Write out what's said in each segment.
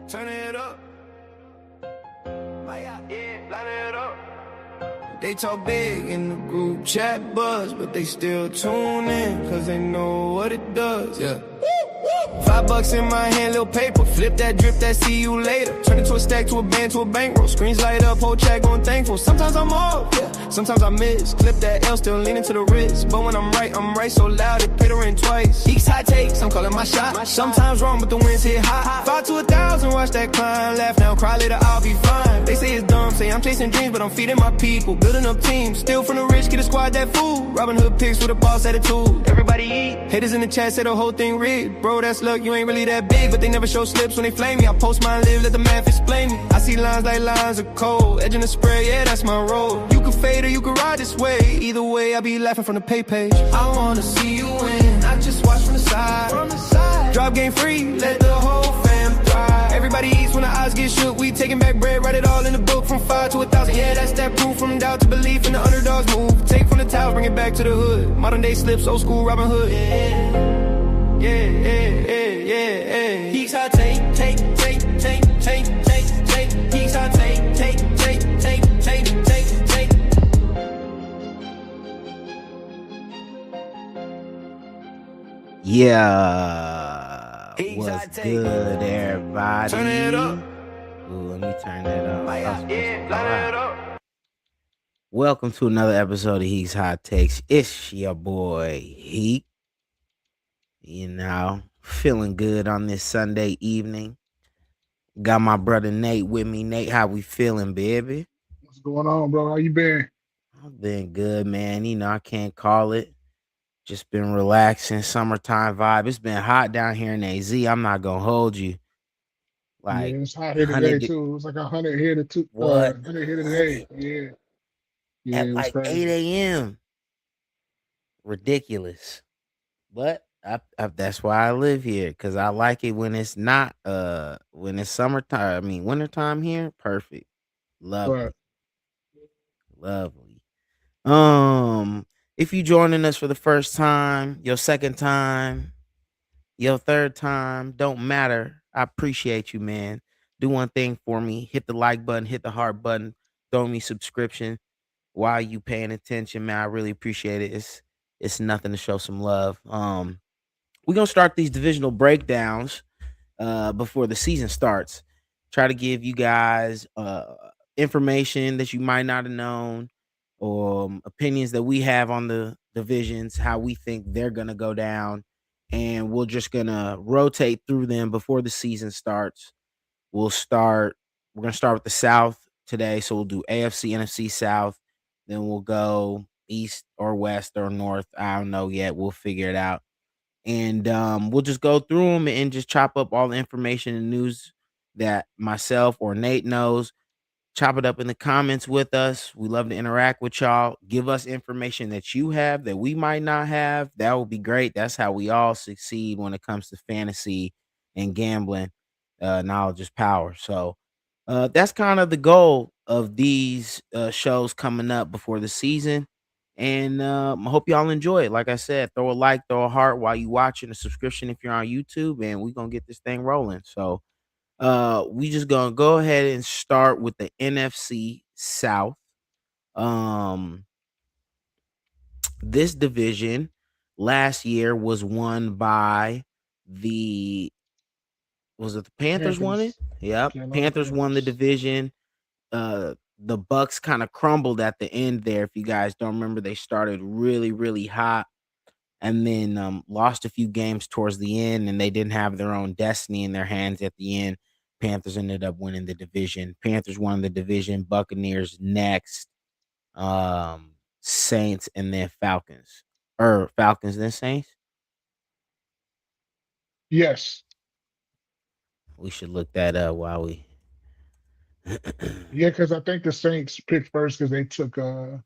Turn it up. Yeah, line it up. They talk big in the group chat buzz, but they still tune in, cause they know what it does. Yeah. $5 in my hand, little paper. Flip that, drip that, see you later. Turn it to a stack, to a band, to a bankroll. Screens light up, whole chat going thankful. Sometimes I'm off, yeah. Sometimes I miss. Clip that L, still leaning to the wrist. But when I'm right so loud, it pay the rent twice. East high takes, I'm calling my shot. Sometimes wrong, but the winds hit high. 5 to 1,000, watch that climb. Laugh now, cry later, I'll be fine. They say it's dumb, say I'm chasing dreams, but I'm feeding my people. Building up teams, still from the rich, get a squad that fool. Robin Hood picks with a boss attitude. Everybody eat. Haters in the chat say the whole thing rigged. Bro, that's luck, you ain't really that big, but they never show slips when they flame me. I post mine, live, let the math explain me. I see lines like lines of cold, edging the spray, yeah, that's my role. You can fade or you can ride this way. Either way, I be laughing from the pay page. I wanna see you win, not just watch from the side. Drop game free, let the whole fam thrive. Everybody eats when the eyes get shook. We taking back bread, write it all in the book. From 5 to 1,000, yeah, that's that proof. From doubt to belief in the underdogs move. Take from the towels, bring it back to the hood. Modern day slips, old school Robin Hood. Yeah. He's hot, take. He's hot, take. Yeah, what's good, everybody? Turn it up. Ooh, let me turn that up. Yeah, line it up. Welcome to another episode of He's Hot Takes. It's your boy Heek. You know, feeling good on this Sunday evening. Got my brother Nate with me. Nate, how we feeling, baby? What's going on, bro? How you been? I've been good, man. You know, I can't call it. Just been relaxing, summertime vibe. It's been hot down here in AZ. I'm not gonna hold you. Yeah, Like it's hot here today 100 too. It was like 100 here to what 100 here today. 100 Yeah, at it was like 8 crazy. a.m. Ridiculous. But that's why I live here, because I like it when it's not when it's summertime. I mean wintertime here. Perfect. But Lovely. Lovely. Um, if you joining us for the first time, your second time, your third time, don't matter. I appreciate you, man. Do one thing for me. Hit the like button, hit the heart button, throw me subscription while you paying attention, man. I really appreciate it. It's nothing to show some love. We're gonna start these divisional breakdowns before the season starts. Try to give you guys information that you might not have known, or opinions that we have on the divisions, how we think they're gonna go down, and we're just gonna rotate through them before the season starts. We'll start. We're gonna start with the South today, so we'll do AFC, NFC South. Then we'll go East or West or North. I don't know yet. We'll figure it out, and we'll just go through them and just chop up all the information and news that myself or Nate knows. Chop it up in the comments with us. We love to interact with y'all. Give us information that you have that we might not have. That would be great. That's how we all succeed when it comes to fantasy and gambling. Knowledge is power. So that's kind of the goal of these shows coming up before the season. And I hope y'all enjoy it. Like I said, throw a like, throw a heart while you watching, a subscription if you're on YouTube, and we're gonna get this thing rolling. So we just gonna go ahead and start with the NFC South. Um this division last year was won by the was it the Panthers won it? Panthers, Yep. Carolina Panthers won the Panthers. division. The Bucks kind of crumbled at the end there. If you guys don't remember, they started really, really hot and then lost a few games towards the end, and they didn't have their own destiny in their hands at the end. Panthers ended up winning the division. Panthers won the division. Buccaneers next. Saints and then Falcons. Or Falcons then Saints. Yes, We should look that up while we. yeah, because I think the Saints picked first because they took Correct.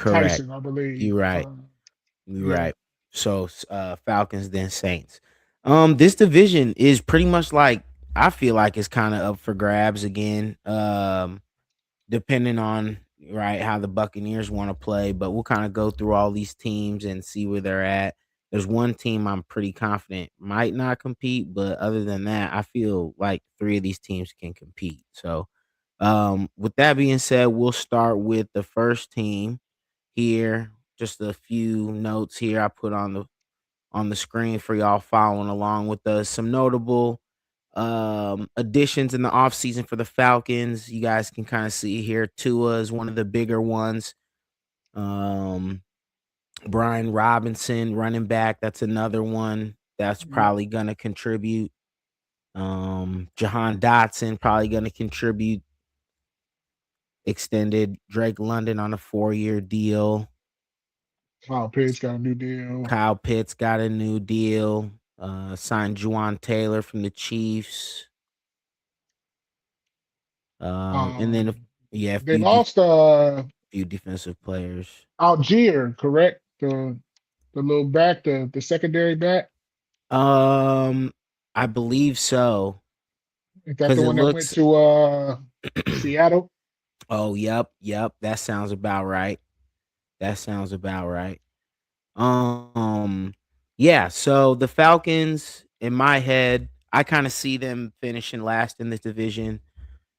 Tyson, I believe. You're right. You're Yeah, right. So Falcons then Saints. This division is pretty much like, I feel like it's kind of up for grabs again. Depending on right how the Buccaneers want to play, but we'll kind of go through all these teams and see where they're at. there's one team I'm pretty confident might not compete, but other than that, I feel like 3 of these teams can compete. So, with that being said, we'll start with the first team here. Just a few notes here I put on the screen for y'all following along with us. Some notable additions in the offseason for the Falcons. You guys can kind of see here. Tua is one of the bigger ones. Um, Brian Robinson, running back, that's another one that's Yeah. probably gonna contribute. Jahan Dotson probably gonna contribute. Extended Drake London on a 4-year deal. Kyle Pitts got a new deal. Kyle Pitts got a new deal. Signed Juwan Taylor from the Chiefs. And then Um, yeah, a they few lost few defensive players. Algier, correct? The little back, the secondary back. Um, I believe so Is that because the it one that went looks. to Seattle? Oh, yep. That sounds about right. That sounds about right. Um, yeah. So the Falcons, in my head, I kind of see them finishing last in this division.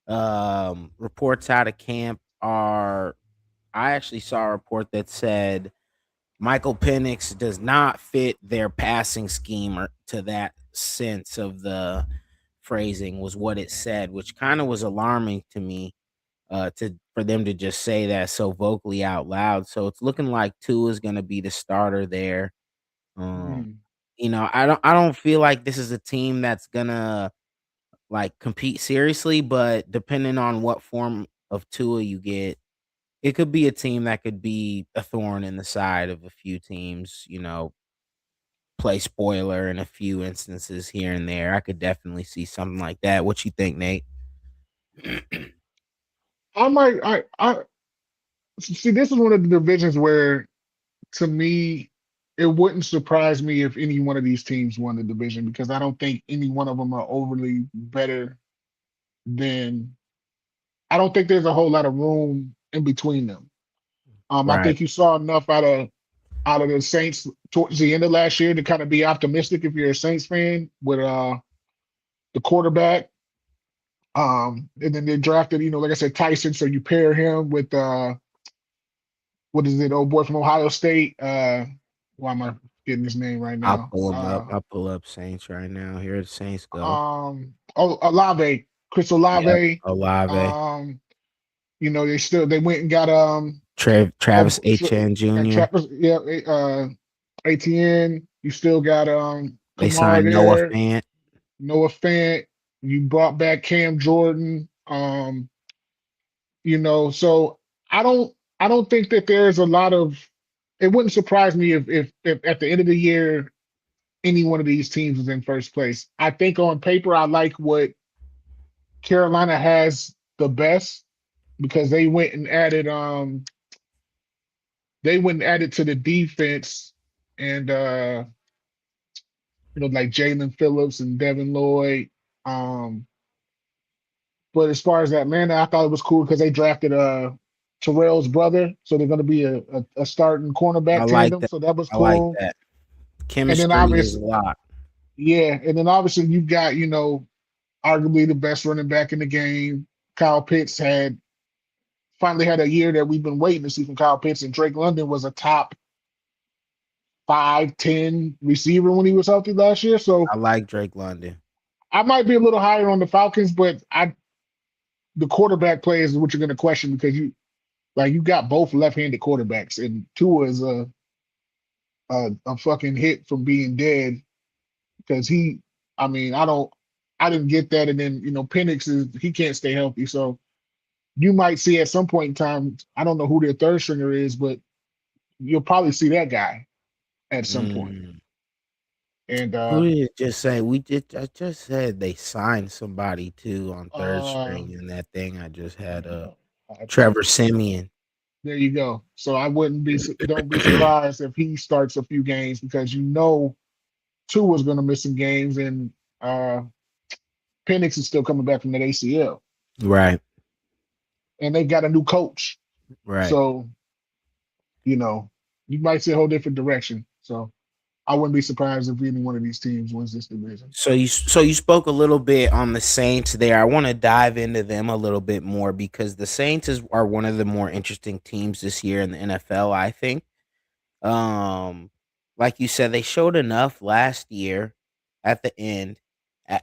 Reports out of camp are. I actually saw a report that said Michael Penix does not fit their passing scheme or to that sense of the phrasing was what it said, which kind of was alarming to me to for them to just say that so vocally out loud. So it's looking like Tua is going to be the starter there. Um, Mm. I don't feel like this is a team that's gonna like compete seriously, but depending on what form of Tua you get, it could be a team that could be a thorn in the side of a few teams, play spoiler in a few instances here and there. I could definitely see something like that. What you think, Nate? I might. I see. This is one of the divisions where, to me, it wouldn't surprise me if any one of these teams won the division because I don't think any one of them are overly better than. I don't think there's a whole lot of room in between them. I Right. think you saw enough out of the Saints towards the end of last year to kind of be optimistic if you're a Saints fan with the quarterback. And then they drafted, like I said, Tyson. So you pair him with what is it, old boy from Ohio State? Why am I getting his name right I'll now? pull them up. I'll pull up Saints right now. Here the Saints go. Olave, Chris Yep. Olave. Olave. Um, they went and got Travis Etienne Jr. Trappers, yeah, ATN. You still got They Kamara signed Noah there, Fant. Noah Fant. You brought back Cam Jordan. So I don't I don't think that there's a lot of. It wouldn't surprise me if at the end of the year any one of these teams is in first place. I think on paper I like what Carolina has the best because they went and added to the defense and like Jalen Phillips and Devin Lloyd. Um, but as far as Atlanta, I thought it was cool because they drafted Terrell's brother, so they're going to be a starting I cornerback like tandem. that. So that was I like cool. that. And then Chemistry is a obviously, lot. yeah, and then obviously you've got arguably the best running back in the game. Kyle Pitts had finally had a year that we've been waiting to see from Kyle Pitts, and Drake London was a top 5, 10 receiver when he was healthy last year. So I like Drake London. I might be a little higher on the Falcons, but the quarterback play is what you're going to question because you got both left-handed quarterbacks, and Tua is a fucking hit from being dead because I mean, I didn't get that, and then Penix he can't stay healthy, so you might see at some point in time. I don't know who their third stringer is, but you'll probably see that guy at some point. Mm. And Who did it just say? I just said they signed somebody too on third uh, string in that thing I just had up. I think Trevor Simeon. there you go. So I wouldn't be don't be surprised if he starts a few games because Tua's going to miss some games, and uh, Penix is still coming back from that ACL, Right. and they got a new coach. Right. So you might see a whole different direction. So I wouldn't be surprised if any one of these teams wins this division. So you spoke a little bit on the Saints there. I want to dive into them a little bit more because the Saints are one of the more interesting teams this year in the NFL, I think. Um, like you said, they showed enough last year at the end.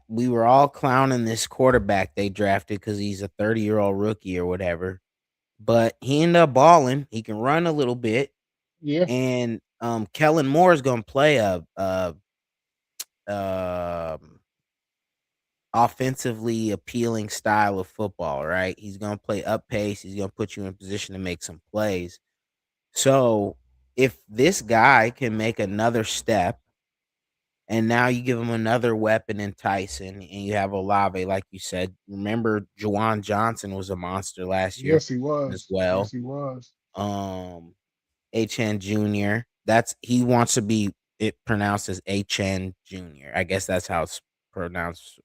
We were all clowning this quarterback they drafted because he's a 30-year-old rookie or whatever. But he ended up balling. He can run a little bit, Yeah, and Kellen Moore is going to play a um offensively appealing style of football, right? He's going to play up pace. He's going to put you in position to make some plays. So if this guy can make another step, and now you give him another weapon in Tyson, and you have Olave, like you said. Remember, Juwan Johnson was a monster last year yes, he as was. Yes, well. he was. Um, HN Junior. That's he wants to be it pronounced as HN Junior. I guess that's how it's pronounced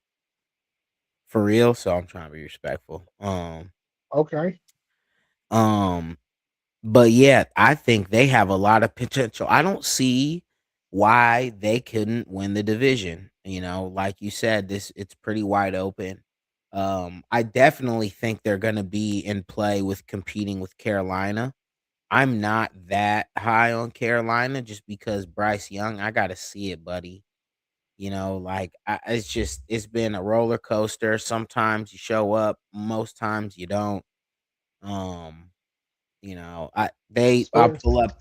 for real. So I'm trying to be respectful. Okay. Um, but yeah, I think they have a lot of potential. I don't see why they couldn't win the division. Like you said, it's pretty wide open. I definitely think they're going to be in play with competing with Carolina. I'm not that high on Carolina just because Bryce Young, I got to see it, buddy. It's been a roller coaster. Sometimes you show up, most times you don't. Um, That's fair.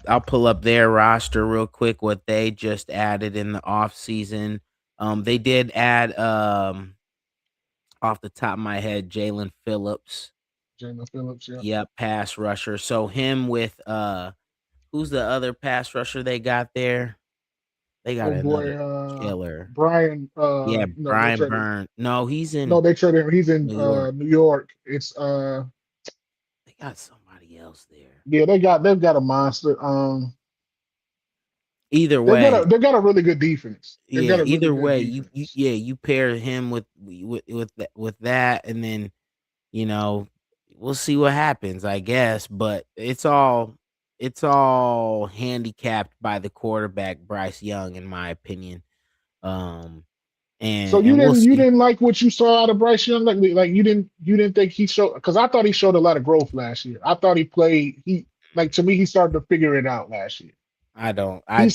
I'll pull up their roster real quick, what they just added in the off season. They did add off the top of my head, Jalen Phillips. Jalen Phillips, yeah. Yep, pass rusher. So him with who's the other pass rusher they got there? They got Oh boy, another killer. Brian, Yeah, no, they Brian traded. Byrne. No, he's No, in they traded him. He's in New York. New York. It's They got somebody else there. yeah, they've got a monster. Either They've got way, a really good defense. They've yeah, got a really either good way, you defense. yeah, you pair him with that, and then you know, we'll see what happens, I guess. But it's all handicapped by the quarterback Bryce Young, in my opinion. Um, So and you and we'll didn't you see. didn't like what you saw out of Bryce Young, like you didn't think he showed, because I thought he showed a lot of growth last year. I thought he like, to me, he started to figure it out last year. I don't. I I didn't.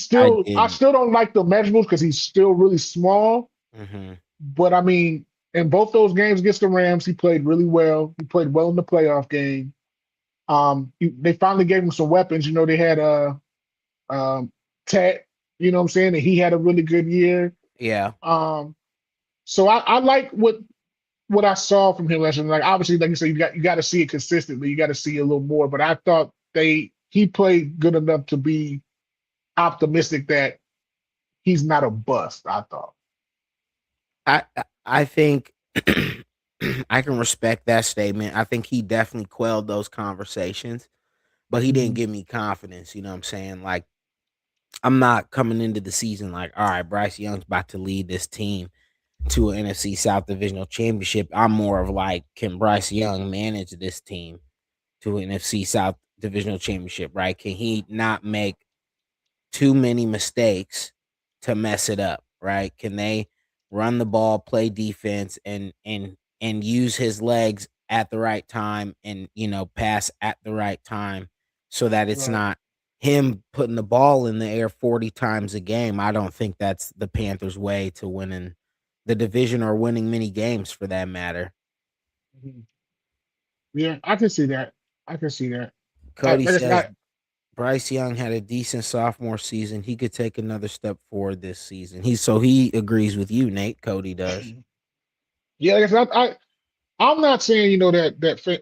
still don't like the measurables because he's still really small. Hmm. But I mean, in both those games against the Rams, he played really well. He played well in the playoff game. They finally gave him some weapons. They had um Tet, what I'm saying, and he had a really good year. Yeah. Um, so I like what I saw from him last year. Like, obviously, like you said, you got to see it consistently. You got to see a little more. But I thought he played good enough to be optimistic that he's not a bust. I thought. I think I can respect that statement. I think he definitely quelled those conversations, but he didn't Mhm. give me confidence. You know what I'm saying? Like, I'm not coming into the season like, all right, Bryce Young's about to lead this team to an NFC South Divisional Championship. I'm more of like, can Bryce Young manage this team to an NFC South Divisional Championship? Right? Can he not make too many mistakes to mess it up, right? Can they run the ball, play defense, and use his legs at the right time, and pass at the right time, so that it's Right. not him putting the ball in the air 40 times a game. I don't think that's the Panthers' way to winning the division or winning many games for that matter. Mhm. Yeah, I can see that. I can see that. Cody Like I said, says Bryce Young had a decent sophomore season. He could take another step forward this season. He agrees with you, Nate. Cody does. yeah, like I said, I'm not saying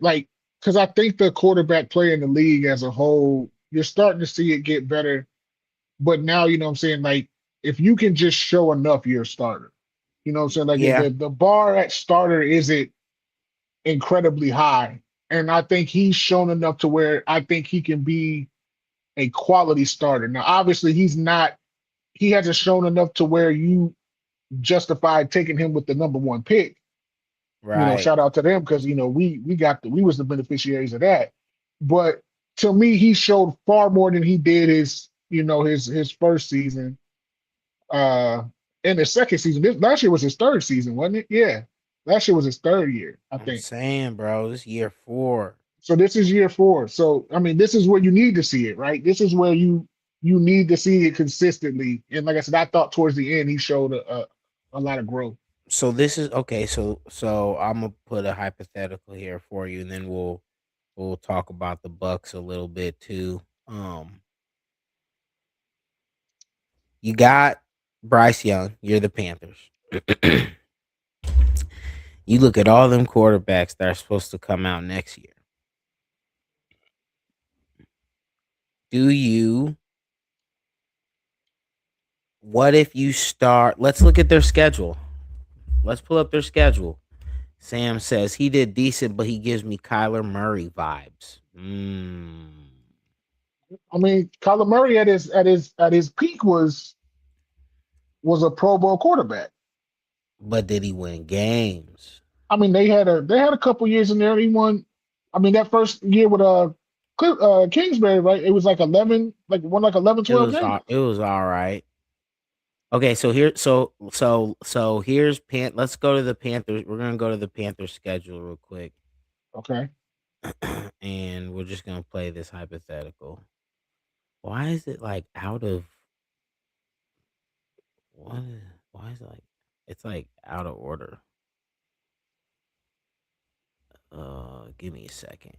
like, because I think the quarterback play in the league as a whole, you're starting to see it get better. But now, what I'm saying, like, if you can just show enough, you're a starter. You know what I'm saying? Like, Yeah, the bar at starter isn't incredibly high. And I think he's shown enough to where I think he can be a quality starter. Now, obviously, he hasn't shown enough to where you justify taking him with the number one pick. right. Shout out to them, because we was the beneficiaries of that. But to me, he showed far more than he did his first season. uh in the second season. This last year was his third season, wasn't it? Yeah. Last year was his third year, I I'm think. saying, bro, this year 4. So this is year four. So I mean, this is where you need to see it, right? This is where you need to see it consistently. And like I said, I thought towards the end he showed a lot of growth. So this is okay. So I'm gonna put a hypothetical here for you, and then we'll talk about the Bucks a little bit too. You got Bryce Young. You're the Panthers. You look at all them quarterbacks that are supposed to come out next year. Do you? What if you start? Let's look at their schedule. Let's pull up their schedule. Sam says he did decent, but he gives me Kyler Murray vibes. I mean, Kyler Murray at his peak was a Pro Bowl quarterback. But did he win games? I mean, they had a couple years in there. He won. I mean, that first year with Kingsbury, right? It was like 11, like won like 11, It 12 was games. it was all right. Okay, so here, so here's Let's go to the Panthers. We're gonna go to the Panthers schedule real quick, Okay. and we're just gonna play this hypothetical. Why is it like out of what? Why is it like it's like out of order? Give me a second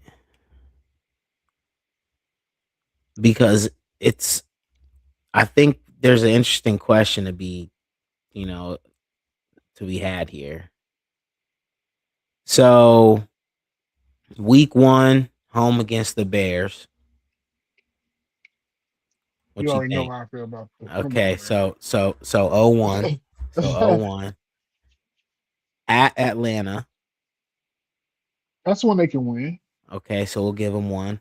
because it's. I think there's an interesting question you know, to be had here. So week 1, home against the Bears. You What you already know think? how I feel about the Okay, Bears. so 0-1. So 0-1 at Atlanta. That's when they can win. Okay, so we'll give them 1.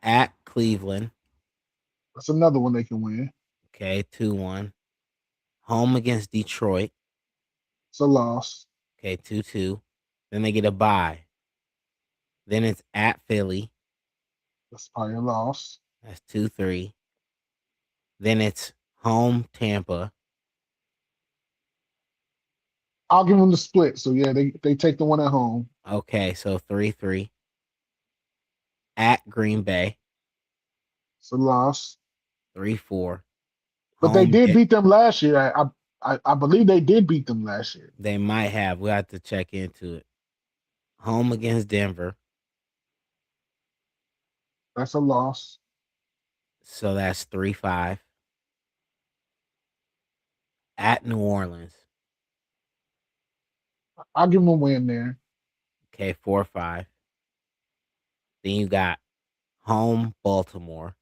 At Cleveland. That's another one they can win. Okay, 2-1. Home against Detroit. It's a loss. Okay, 2-2. Then they get a bye. Then it's at Philly. That's probably a loss. That's 2-3. Then it's home Tampa. I'll give them the split. So yeah, they take the one at home. Okay, so 3-3. At Green Bay. It's a loss. 3-4. But they Home. did beat them last year. I believe they did beat them last year. They might have. We'll have to check into it. Home against Denver. That's a loss. So that's 3-5. At New Orleans. I'll give them a win there. Okay, 4-5. Then you got home Baltimore.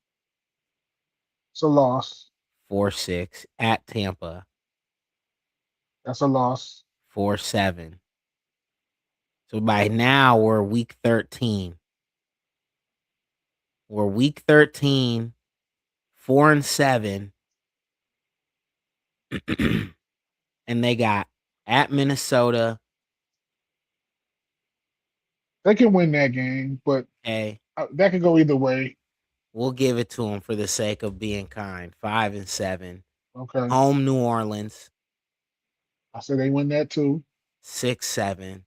It's a loss. 4-6. At Tampa. That's a loss. 4-7. So by now we're week 13. We're week 13, 4-7. And they got at Minnesota. They can win that game, but Okay. that could go either way. We'll give it to them for the sake of being kind. 5-7. Okay. Home New Orleans. I said they win that too. 6-7.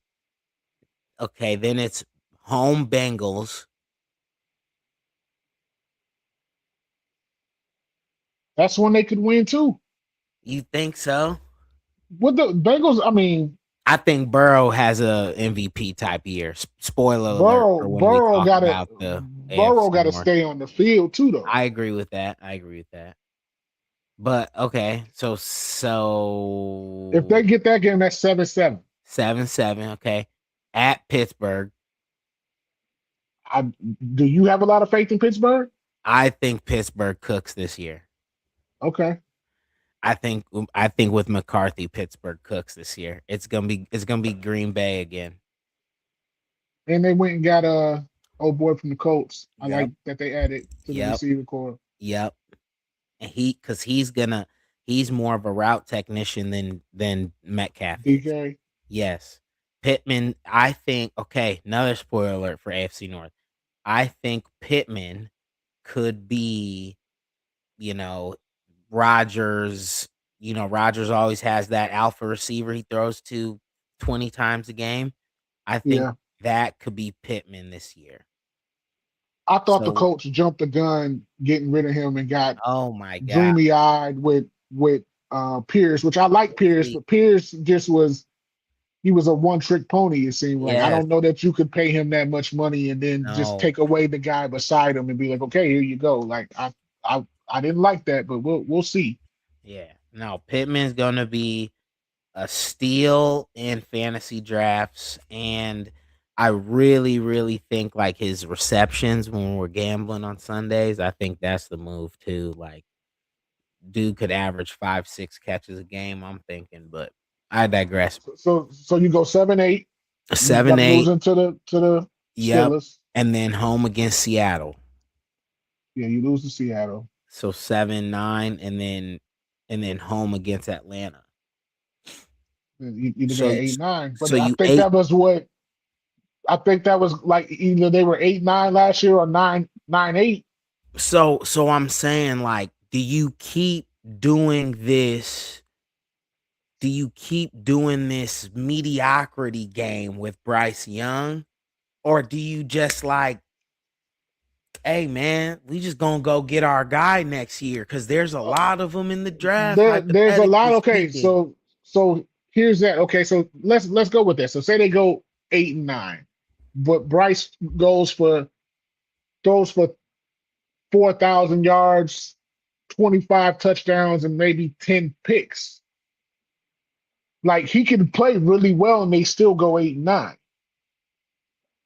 Okay, then it's home Bengals. That's when they could win too. You think so? With the Bengals, I mean, I think Burrow has a MVP type year. Spoiler alert Burrow for when we Burrow talk got to about the Burrow AFC got to North. stay on the field too, though. I agree with that. But okay, so If they get that game, that's 7-7. 7-7. Okay, at Pittsburgh. Do you have a lot of faith in Pittsburgh? I think Pittsburgh cooks this year. Okay. I think with McCarthy, Pittsburgh cooks this year. It's gonna be Green Bay again. And they went and got a old boy from the Colts. I Yep. like that they added to the Yep. receiver core. Yep. And he's more of a route technician than Metcalf is. DK. Yes. Pittman, I think, okay, another spoiler alert for AFC North. I think Pittman could be, you know, Rodgers, Rodgers always has that alpha receiver he throws to 20 times a game. I think Yeah. that could be Pittman this year. I thought the So, coach jumped the gun getting rid of him and got oh my god, dreamy eyed with Pierce, which I like Pierce, see, but Pierce just was he was a one trick pony, it seemed like. I yes, don't know that you could pay him that much money and then just no, take away the guy beside him and be like, okay, here you go. Like I didn't like that, but we'll see. yeah, no. Pittman's gonna be a steal in fantasy drafts, and I really, really think like his receptions when we're gambling on Sundays. I think that's the move too. Like, dude could average 5, 6 catches a game. I'm thinking, but I digress. So you go 7-8. You end Seven, up eight, losing to the yep, Steelers. and then home against Seattle. Yeah, you lose to Seattle. So 7, 9, and then home against Atlanta. You look So at you, 8-9. But so I you think ate. that was what I think that was like either they were 8-9 last year or 9-8. So I'm saying, like, do you keep doing this? Do you keep doing this mediocrity game with Bryce Young, or do you just like, hey man, we just gonna go get our guy next year because there's a lot of them in the draft, There's a lot. hypothetically Okay, speaking. so here's that. Okay, so let's go with that. So say they go 8-9, but Bryce throws for 4,000 yards, 25 touchdowns, and maybe 10 picks. Like he can play really well, and they still go 8-9.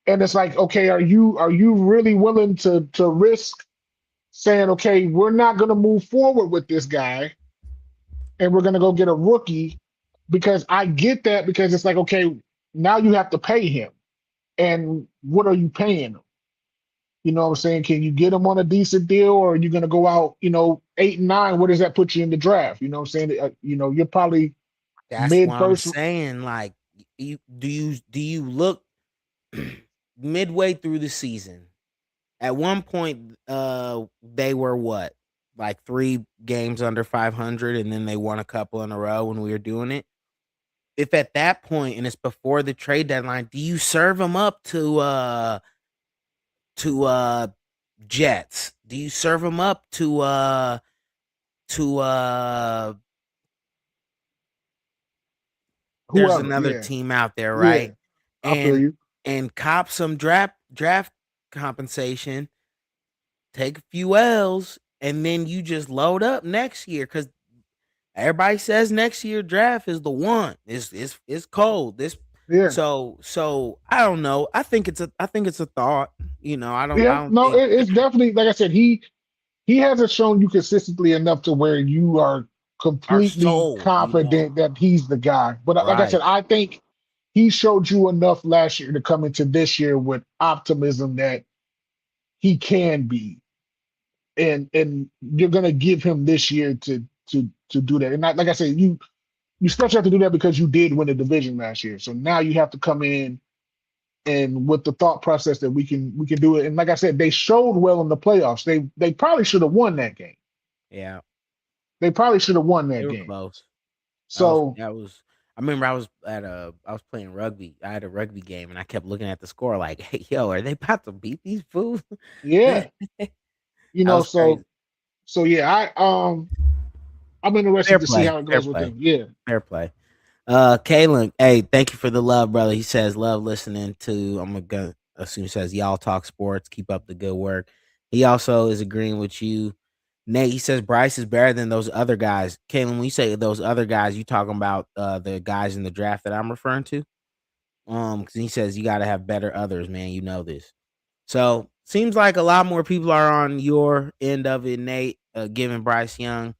And it's like, okay, are you really willing to risk saying, okay, we're not going to move forward with this guy, and we're going to go get a rookie? Because I get that, because it's like, okay, now you have to pay him, and what are you paying him? You know what I'm saying? Can you get him on a decent deal, or are you going to go out, 8-9? What does that put you in the draft? You know what I'm saying? You're probably That's mid what I'm first. saying. Like, do you look midway through the season? At one point, they were what, like 3 games under 500, and then they won a couple in a row when we were doing it. If at that point, and it's before the trade deadline, do you serve them up to Jets? Do you serve them up to there's Whoever, another yeah, team out there, yeah, right? I feel And you. and cop some draft compensation, take a few L's, and then you just load up next year because everybody says next year draft is the one. It's cold. Yeah, So I don't know. I think it's a thought. I yeah. don't No, think it's definitely, like I said, he hasn't shown you consistently enough to where you are our completely soul, confident that he's the guy. But like I said, right. I think he showed you enough last year to come into this year with optimism that he can be, and you're gonna give him this year to do that. And like I said, you especially have to do that because you did win the division last year. So now you have to come in and with the thought process that we can do it. And like I said, they showed well in the playoffs. They probably should have won that game. Yeah, They probably should have won they that were game. close. That was So that was. I remember I was playing rugby. I had a rugby game, and I kept looking at the score like, "Hey, yo, are they about to beat these fools?" yeah, That was so crazy. yeah, I'm Fair interested to see play, how it fair goes with play, them. Yeah, fair play. Kalen, hey, thank you for the love, brother. He says love listening to. I'm gonna assume he says y'all talk sports. Keep up the good work. He also is agreeing with you, Nate. He says Bryce is better than those other guys. Kalen, when you say those other guys, you talking about the guys in the draft that I'm referring to? Because he says you got to have better others, man. You know this. So seems like a lot more people are on your end of it, Nate, giving Bryce Young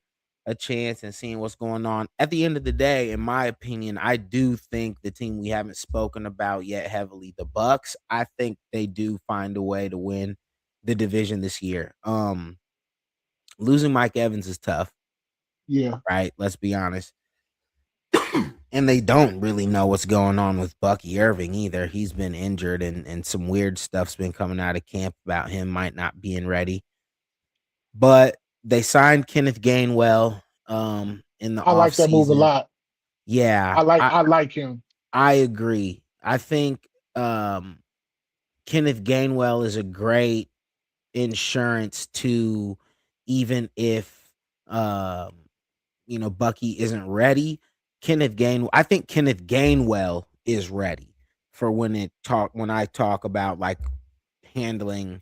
a chance and seeing what's going on. At the end of the day, in my opinion, I do think the team we haven't spoken about yet heavily, the Bucks, I think they do find a way to win the division this year. Losing Mike Evans is tough, yeah, right? Let's be honest. And they don't really know what's going on with Bucky Irving either. He's been injured, and some weird stuff's been coming out of camp about him might not being ready. But they signed Kenneth Gainwell in the I like that move a offseason. lot. Yeah, I like him. I agree. I think Kenneth Gainwell is a great insurance to, even if um Bucky isn't ready. I think Kenneth Gainwell is ready for when I talk about like handling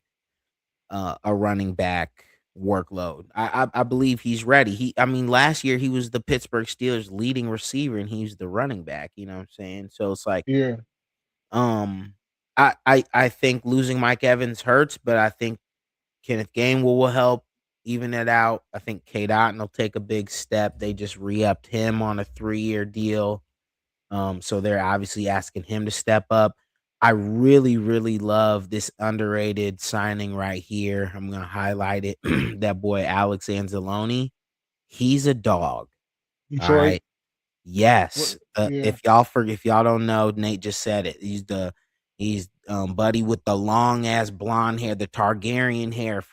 a running back workload. I believe he's ready. I mean, last year he was the Pittsburgh Steelers leading receiver and he's the running back, you know what I'm saying? So it's like Yeah, um I think losing Mike Evans hurts, but I think Kenneth Gainwell will help even it out. I think Kate Otten will take a big step. They just re-upped him on a 3-year deal. So they're obviously asking him to step up. I really, really love this underrated signing right here. I'm gonna highlight it. That boy Alex Anzalone. He's a dog. All Detroit. right. Yes. Yeah, If y'all don't know, Nate just said it. He's buddy with the long ass blonde hair, the Targaryen hair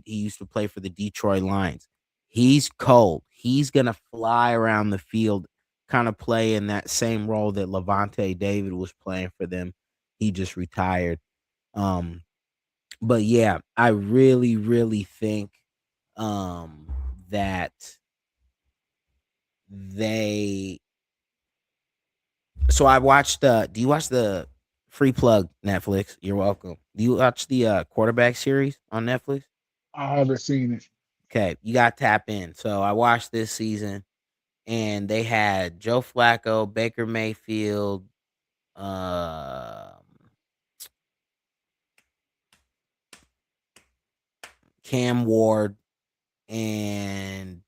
he used to play for the Detroit Lions. He's cold. He's gonna fly around the field, kind of play in that same role that Levante David was playing for them. He just retired. Um, but yeah, I really, really think that they So I watched do you watch the free plug Netflix? You're welcome. Do you watch the quarterback series on Netflix? I haven't seen it. Okay, you got to tap in. So I watched this season and they had Joe Flacco, Baker Mayfield, um Cam Ward, and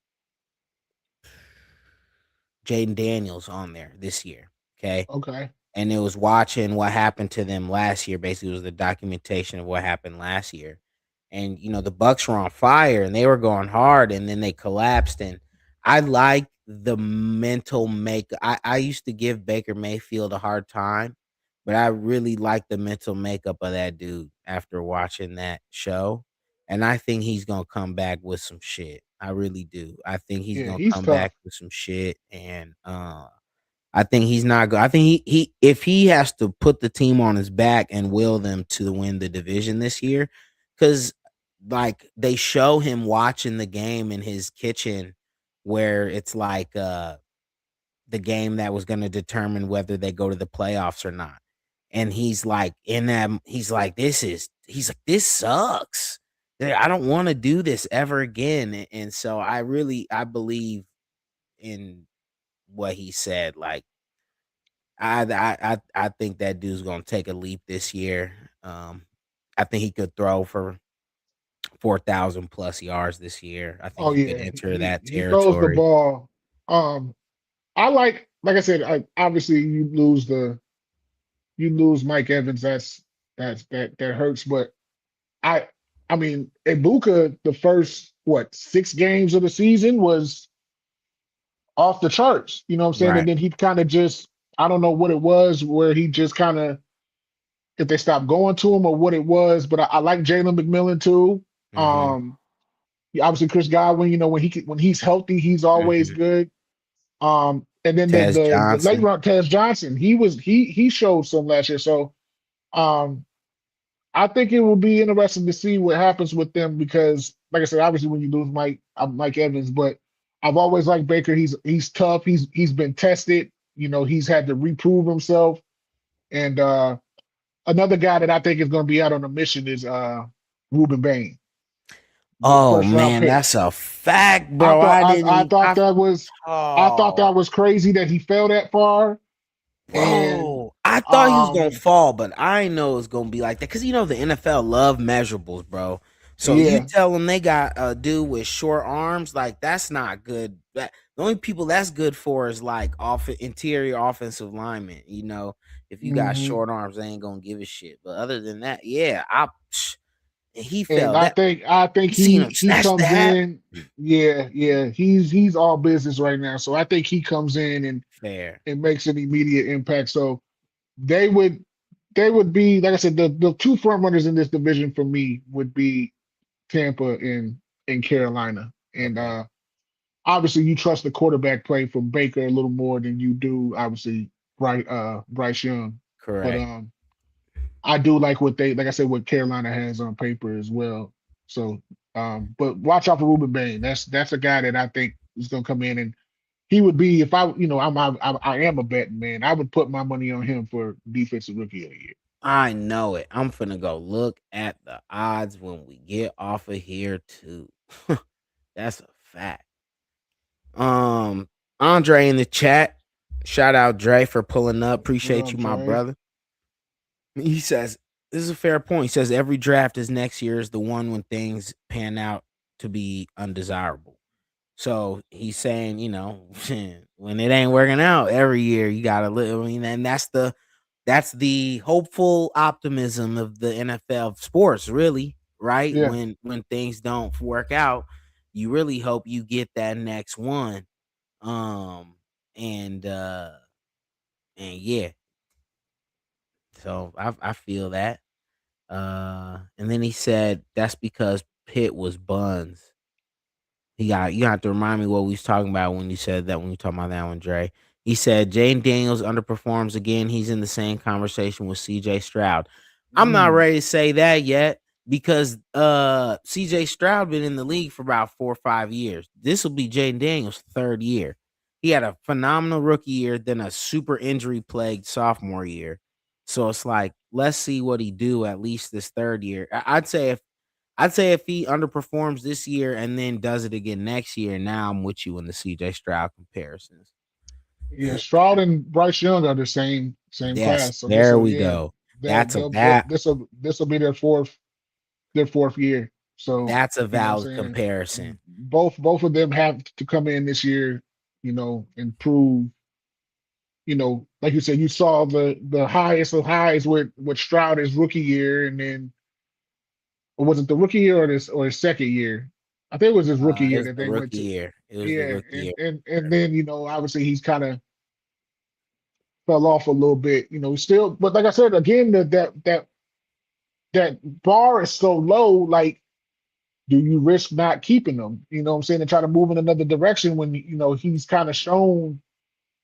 Jaden Daniels on there this year. Okay. Okay. And it was watching what happened to them last year. Basically, it was the documentation of what happened last year. And the Bucks were on fire and they were going hard, and then they collapsed. And I like the mental make. I used to give Baker Mayfield a hard time, but I really like the mental makeup of that dude after watching that show. And I think he's gonna come back with some shit. I really do. I think he's Yeah, gonna he's come tough. back with some shit, and I think he's not good. I think he if he has to put the team on his back and will them to win the division this year, because like they show him watching the game in his kitchen, where it's like the game that was going to determine whether they go to the playoffs or not, and he's like in that he's like this sucks. I don't want to do this ever again, and so I believe in what he said. Like I think that dude's gonna take a leap this year. I think he could throw for 4,000 plus yards this year. I think Oh he could yeah, enter that he throws the territory. ball. I like I said, obviously you lose Mike Evans. That hurts. But I I mean, Ibuka, the first what 6 games of the season was off the charts. You know what I'm saying? And Right. then he kind of just I don't know what it was where he just kind of if they stopped going to him or what it was. But I like Jalen McMillan too. Mhm. Um, obviously Chris Godwin. When he's healthy, he's always Mhm. good. And then Tez the late Johnson. round Tez Johnson, he showed some last year. So um, I think it will be interesting to see what happens with them because, like I said, obviously when you lose Mike Evans, but I've always liked Baker. He's tough. He's been tested. He's had to reprove himself. And another guy that I think is going to be out on a mission is Ruben Bain, the Oh first round man, pick. that's a fact, I bro. thought I didn't I even. thought that was I thought Oh, that was crazy that he fell that far. And bro, I thought he was gonna um, fall, but I ain't know it was gonna be like that because the NFL love measurables, bro. So you yeah, tell them they got a dude with short arms, like that's not good. The only people that's good for is like interior offensive linemen. If you got hmm short arms, they ain't gonna give a shit. But other than that, yeah, he and fell. That I think you seen him he snatch the comes hat. in. Yeah, he's all business right now. So I think he comes in Fair. and makes an immediate impact. So they would they would be like I said, the two front runners in this division for me would be Tampa and Carolina. And Okay. obviously you trust the quarterback play from Baker a little more than you do obviously Bryce Young. But Correct. I do like what they like I said what Carolina has on paper as well. So but watch out for Ruben Bain. That's a guy that I think is gonna come in and he would be if I I am a betting man. I would put my money on him for defensive rookie of the year. I know it. I'm finna go look at the odds when we get off of here too. That's a fact. Um, Andre in the chat. Shout out Dre for pulling up. What Appreciate up, you, my Trey? brother. He says this is a fair point. He says every draft is next year is the one when things pan out to be undesirable. So he's saying, when it ain't working out every year, you gotta live. I mean, and that's the hopeful optimism of the NFL sports, really, right? Yeah. When things don't work out, you really hope you get that next one. Um and yeah, so I feel that. And then he said that's because Pitt was buns. You have to remind me what we was talking about when you said that when you talking about that one, Dre. He said Jane Daniels underperforms again. He's in the same conversation with CJ Stroud. I'm not Mm, ready to say that yet because CJ Stroud been in the league for about 4 or 5 years. This will be Jane Daniels' third year. He had a phenomenal rookie year, then a super injury plagued sophomore year. So it's like, let's see what he do at least this third year. I'd say if he underperforms this year and then does it again next year, now I'm with you in the CJ Stroud comparisons. yeah, Stroud and Bryce Young are the same Yes, class. So this there will we yeah, go. That's a this will be their fourth year. So, that's a you know what I'm valid saying? comparison. Both of them have to come in this year, and prove, like you said, you saw the highest of highs with Stroud his rookie year, and then or was it the rookie year or his second year? I think it was his rookie It year was that the they went rookie to. year. It was the Yeah, rookie year. and then obviously he's kind of fell off a little bit. Still, but like I said again, that bar is so low. Like, do you risk not keeping them? You know what I'm saying, and try to move in another direction when he's kind of shown.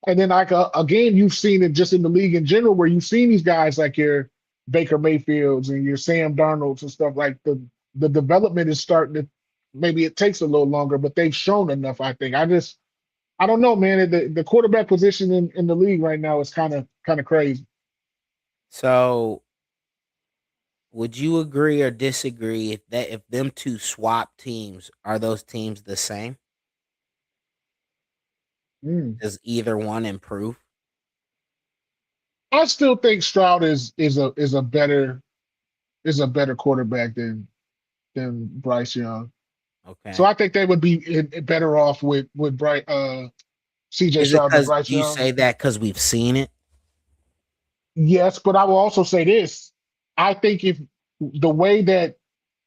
And then like again, you've seen it just in the league in general, where you've seen these guys like your Baker Mayfields and your Sam Darnolds and stuff like the development is starting to. Maybe it takes a little longer, but they've shown enough. I think. I don't know, man. The quarterback position in the league right now is kind of crazy. So would you agree or disagree if them two swap teams, are those teams the same? Mm. Does either one improve? I still think Stroud is a better quarterback than Bryce Young. So Okay. I think they would be better off with CJ Is it Stroud than because Bryce do you Young. say that because we've seen it? Yes, but I will also say this. I think if the way that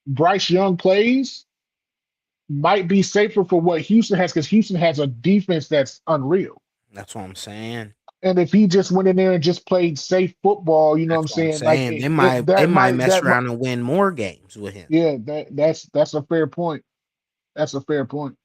Bryce Young plays might be safer for what Houston has, because Houston has a defense that's unreal. That's what I'm saying. And if he just went in there and just played safe football, you know what I'm That's what I'm saying? Like saying. They it might they that might might mess that might around and win more games with him. yeah, that's a fair point. That's a fair point.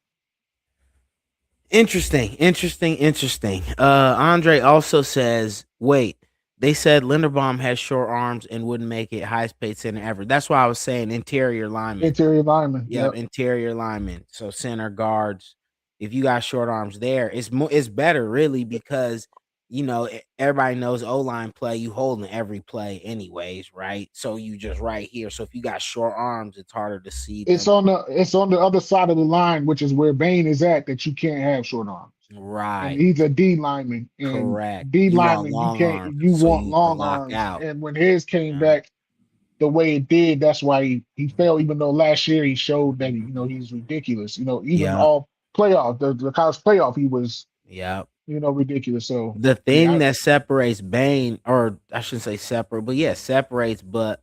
Interesting, interesting, interesting. Andre also says, wait, they said Linderbaum has short arms and wouldn't make it highest paid center ever. That's why I was saying interior lineman. Interior lineman. Yep, Yep. interior lineman. So center guards. If you got short arms there, it's better really because everybody knows O line play. You holding every play anyways, right? So you just right here. So if you got short arms, it's harder to see It's them. on the other side of the line, which is where Bain is at, that you can't have short arms. And Right. he's a D lineman. And Correct. D You want lineman, long arms you so want you can long lock arms. out. And when his came Yeah. back the way it did, that's why he fell, even though last year he showed that he's ridiculous. Even Yep. all playoff, the college playoff, he was, Yep. ridiculous. So The yeah, thing that separates Bane, or I shouldn't say separate, but yeah, separates, but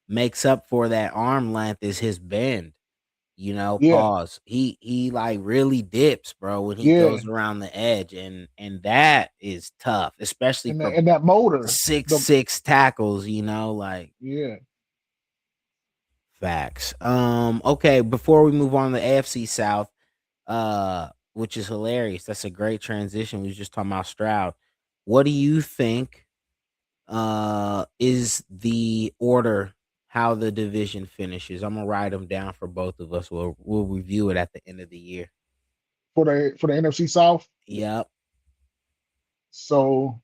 makes up for that arm length is his bend. yeah, Pause. He like really dips, bro, when he yeah. goes around the edge, and that is tough, especially And for that motor, six the six tackles. Like yeah. Facts. Okay, before we move on to the AFC South, which is hilarious. That's a great transition. We was just talking about Stroud. What do you think is the order how the division finishes? I'm gonna write them down for both of us. We'll review it at the end of the year. For the NFC South. Yep. So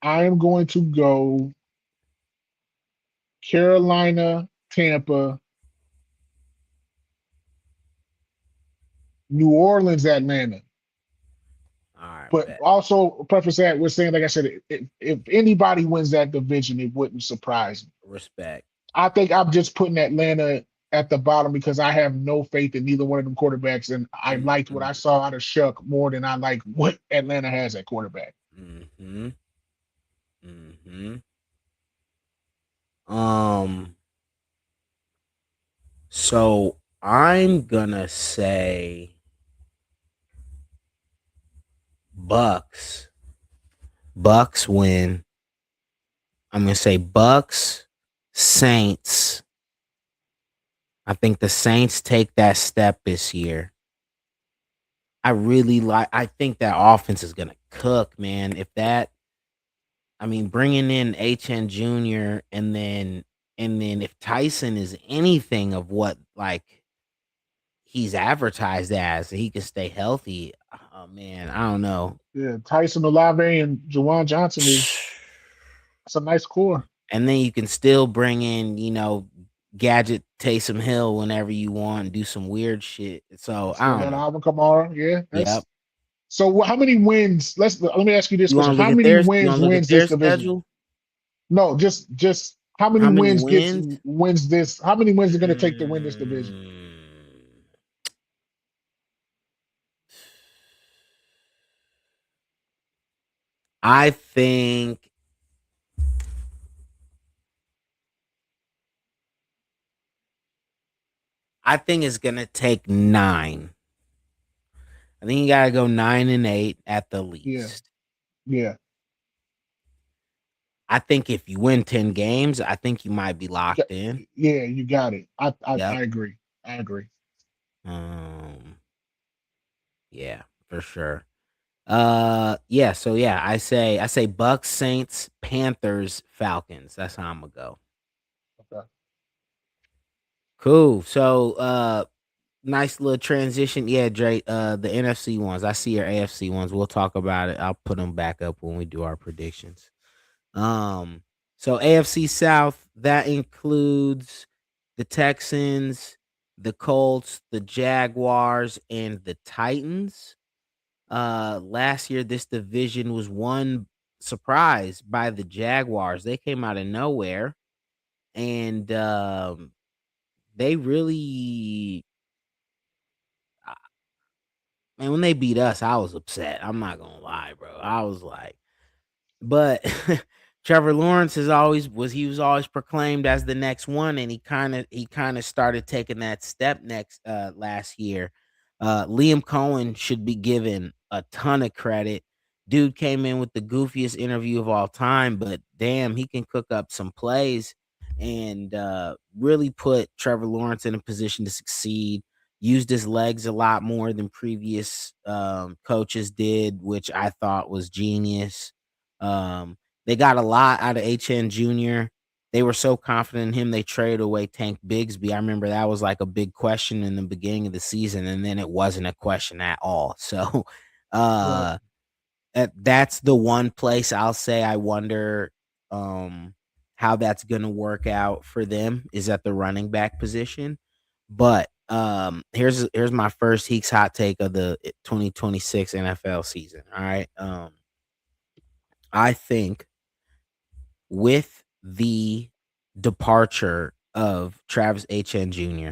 I am going to go Carolina, Tampa, New Orleans, Atlanta. All right, But bet. also preface that we're saying, like I said, if anybody wins that division, it wouldn't surprise me. Respect. I think I'm just putting Atlanta at the bottom because I have no faith in neither one of them quarterbacks, and I liked what I Mm-hmm. saw out of Shuck more than I like what Atlanta has at quarterback. Mm-hmm. Mm-hmm. Um, so I'm gonna say Bucks. Bucks win. I'm gonna say Bucks, Saints. I think the Saints take that step this year. I think that offense is gonna cook, man. If that I mean, bringing in HN Jr. and then if Tyson is anything of what like he's advertised as, he can stay healthy. Oh man, I don't know. Yeah, Tyson Olave and Jawan Johnson is that's a nice core. And then you can still bring in, gadget Taysom Hill whenever you want and do some weird shit. So I Still don't got know. Alvin Kamara. Yeah, Yep. that's so. How many wins? Let me ask you this You question: want to look How at many theirs? You wins want to look at wins their this division? schedule? No, just how many How many wins gets wins? wins this? How many wins are going to take to win this division? Mm, I think it's gonna take 9. I think you gotta go 9-8 at the Yeah, least. yeah, I think if you win 10 games, I think you might be you got, locked in. yeah. You got it. I Yep. agree. I agree. Um, yeah, for sure. Yeah, so yeah, I say Bucks, Saints, Panthers, Falcons. That's how I'm gonna go. Okay. Cool. So nice little transition. Yeah, Dre, the NFC ones. I see your AFC ones. We'll talk about it. I'll put them back up when we do our predictions. Um, so AFC South, that includes the Texans, the Colts, the Jaguars, and the Titans. Last year this division was won surprise by the Jaguars. They came out of nowhere and they really man, when they beat us, I was upset. I'm not gonna lie, bro. I was like, but Trevor Lawrence is always was he was always proclaimed as the next one, and he kind of started taking that step next last year. Liam Cohen should be given a ton of credit. Dude came in with the goofiest interview of all time, but damn, he can cook up some plays and really put Trevor Lawrence in a position to succeed. Used his legs a lot more than previous coaches did, which I thought was genius. um, they got a lot out of HN Jr. They were so confident in him, they traded away Tank Bigsby. I remember that was like a big question in the beginning of the season, and then it wasn't a question at all. So, Right. uh, that's the one place I'll say I wonder um, how that's going to work out for them is at the running back position. But here's my first Heeks hot take of the 2026 NFL season. All right, I think with the departure of Travis Etienne Jr.,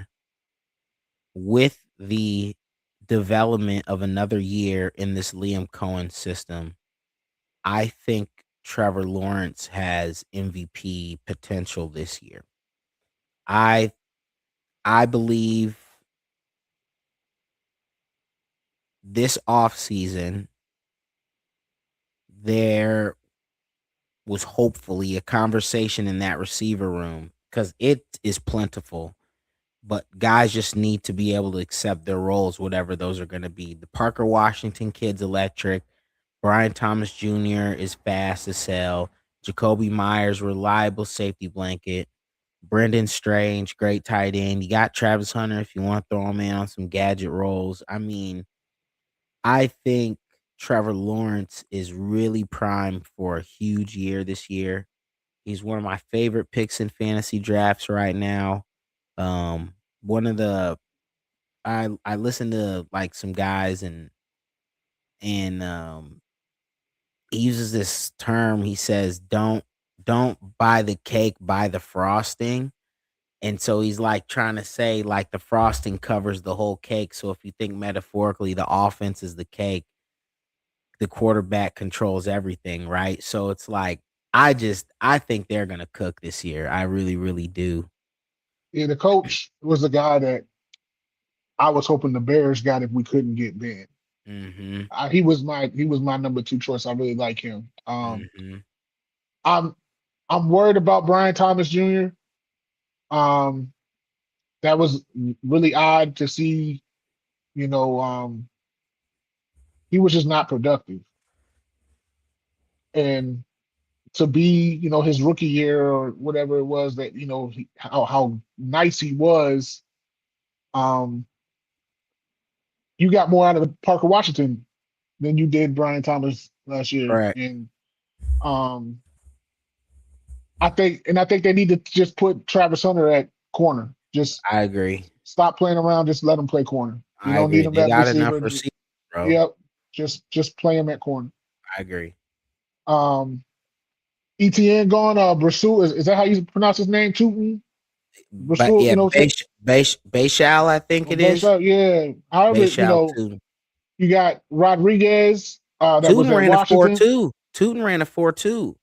with the development of another year in this Liam Cohen system, I think Trevor Lawrence has MVP potential this year. I I believe this offseason there was hopefully a conversation in that receiver room because it is plentiful. But guys just need to be able to accept their roles, whatever those are going to be. The Parker Washington kid's electric. Brian Thomas Jr. is fast as hell. Jacoby Myers, reliable safety blanket. Brendan Strange, great tight end. You got Travis Hunter if you want to throw him in on some gadget roles. I mean, I think Trevor Lawrence is really primed for a huge year this year. He's one of my favorite picks in fantasy drafts right now. One of the I listen to like some guys and he uses this term. He says, don't buy the cake, buy the frosting." And so he's like trying to say like the frosting covers the whole cake. So if you think metaphorically, the offense is the cake, the quarterback controls everything, right? So it's like I think they're gonna cook this year. I really, really do. Yeah, the coach was the guy that I was hoping the Bears got if we couldn't get Ben. Mhm. He was my number two choice. I really like him. Mhm. I'm I'm worried about Brian Thomas Jr. Um, that was really odd to see. You know, he was just not productive, and to be, his rookie year or whatever it was that how nice he was. Um, you got more out of Parker Washington than you did Brian Thomas last year, Correct. and um, I think they need to just put Travis Hunter at corner. Just I agree. stop playing around. Just let him play corner. You I don't need agree. him They at got enough receiver. receivers, bro. Yep. Just play him at corner. I agree. Um, ETN gone. Brasul is that how you pronounce his name? Tootin But Brasul. yeah, Bayshal, I think it is. Yeah. However, Bayshal too. you got Rodriguez. That was Tootin at ran a four Washington. two. Tootin ran a 4.2.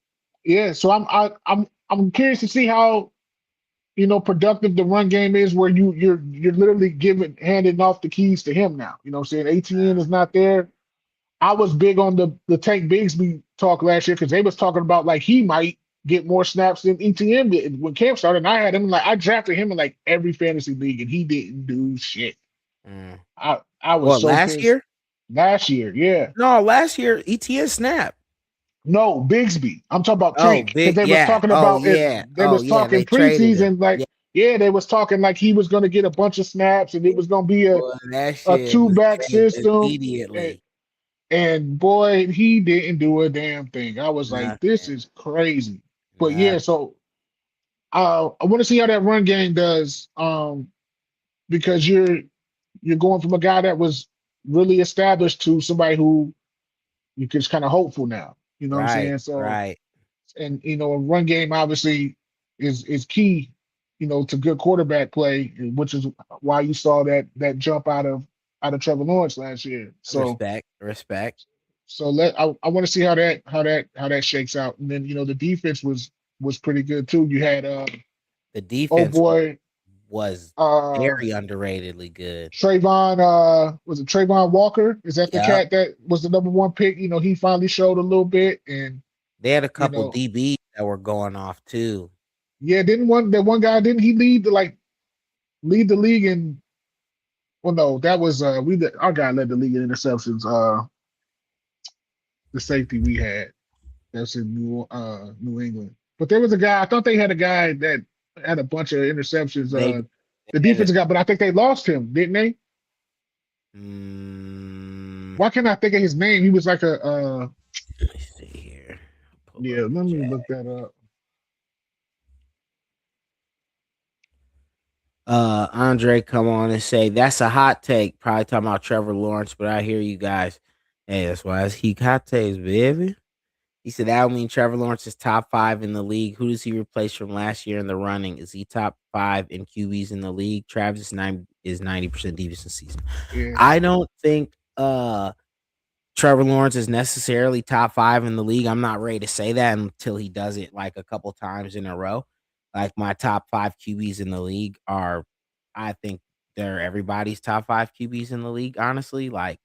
Yeah. So I'm curious to see how productive the run game is where you're literally handing off the keys to him now. You know what I'm saying? ATN is not there. I was big on the Tank Bigsby talk last year because they was talking about like he might get more snaps than ETN did when camp started. And I had him like I drafted him in like every fantasy league and he didn't do shit. Mm. I was What, so last pissed year? last year. Yeah. No, last year ETN snap. No, Bigsby. I'm talking about Oh, Tank because big they was yeah. talking Oh about it. yeah. They Oh was yeah. talking They traded him. preseason like Yeah. yeah, they was talking like he was going to get a bunch of snaps and it was going to be Boy, that a shit two was back fake system. And, immediately. and boy, he didn't do a damn thing. I was like, this Nothing. is crazy. But yeah, Nothing. so I want to see how that run game does. Because you're going from a guy that was really established to somebody who you can kind of hopeful now. You know what I'm Right. saying? So Right. and a run game obviously is key, to good quarterback play, which is why you saw that jump out of Trevor Lawrence last year. So Respect. Respect. I want to see how that shakes out. And then the defense was pretty good too. You had The oh defense boy was uh very underratedly good. Trayvon was it Trayvon Walker? Is that the Yep. cat that was the number one pick? He finally showed a little bit and They had a you couple know DBs that were going off too. yeah, didn't one that one guy didn't he lead the league in well no, that was our guy led the league in interceptions, the safety we had. That's in New England. But there was a guy, I thought they had a guy that had a bunch of interceptions, They the had it. defensive guy, but I think they lost him, didn't they? Mm, Why can't I think of his name? He was like a let me see here. Pull yeah, up the let me chat. look that up. Andre come on and say that's a hot take. Probably talking about Trevor Lawrence, but I hear you guys. Hey, that's why it's he hot takes, baby. He said that would mean Trevor Lawrence is top five in the league. Who does he replace from last year in the running? Is he top five in QBs in the league? Travis is 90% defensive season. Yeah. I don't think Trevor Lawrence is necessarily top five in the league. I'm not ready to say that until he does it like a couple times in a row. Like my top five QBs in the league are, I think they're everybody's top five QBs in the league, honestly. Like,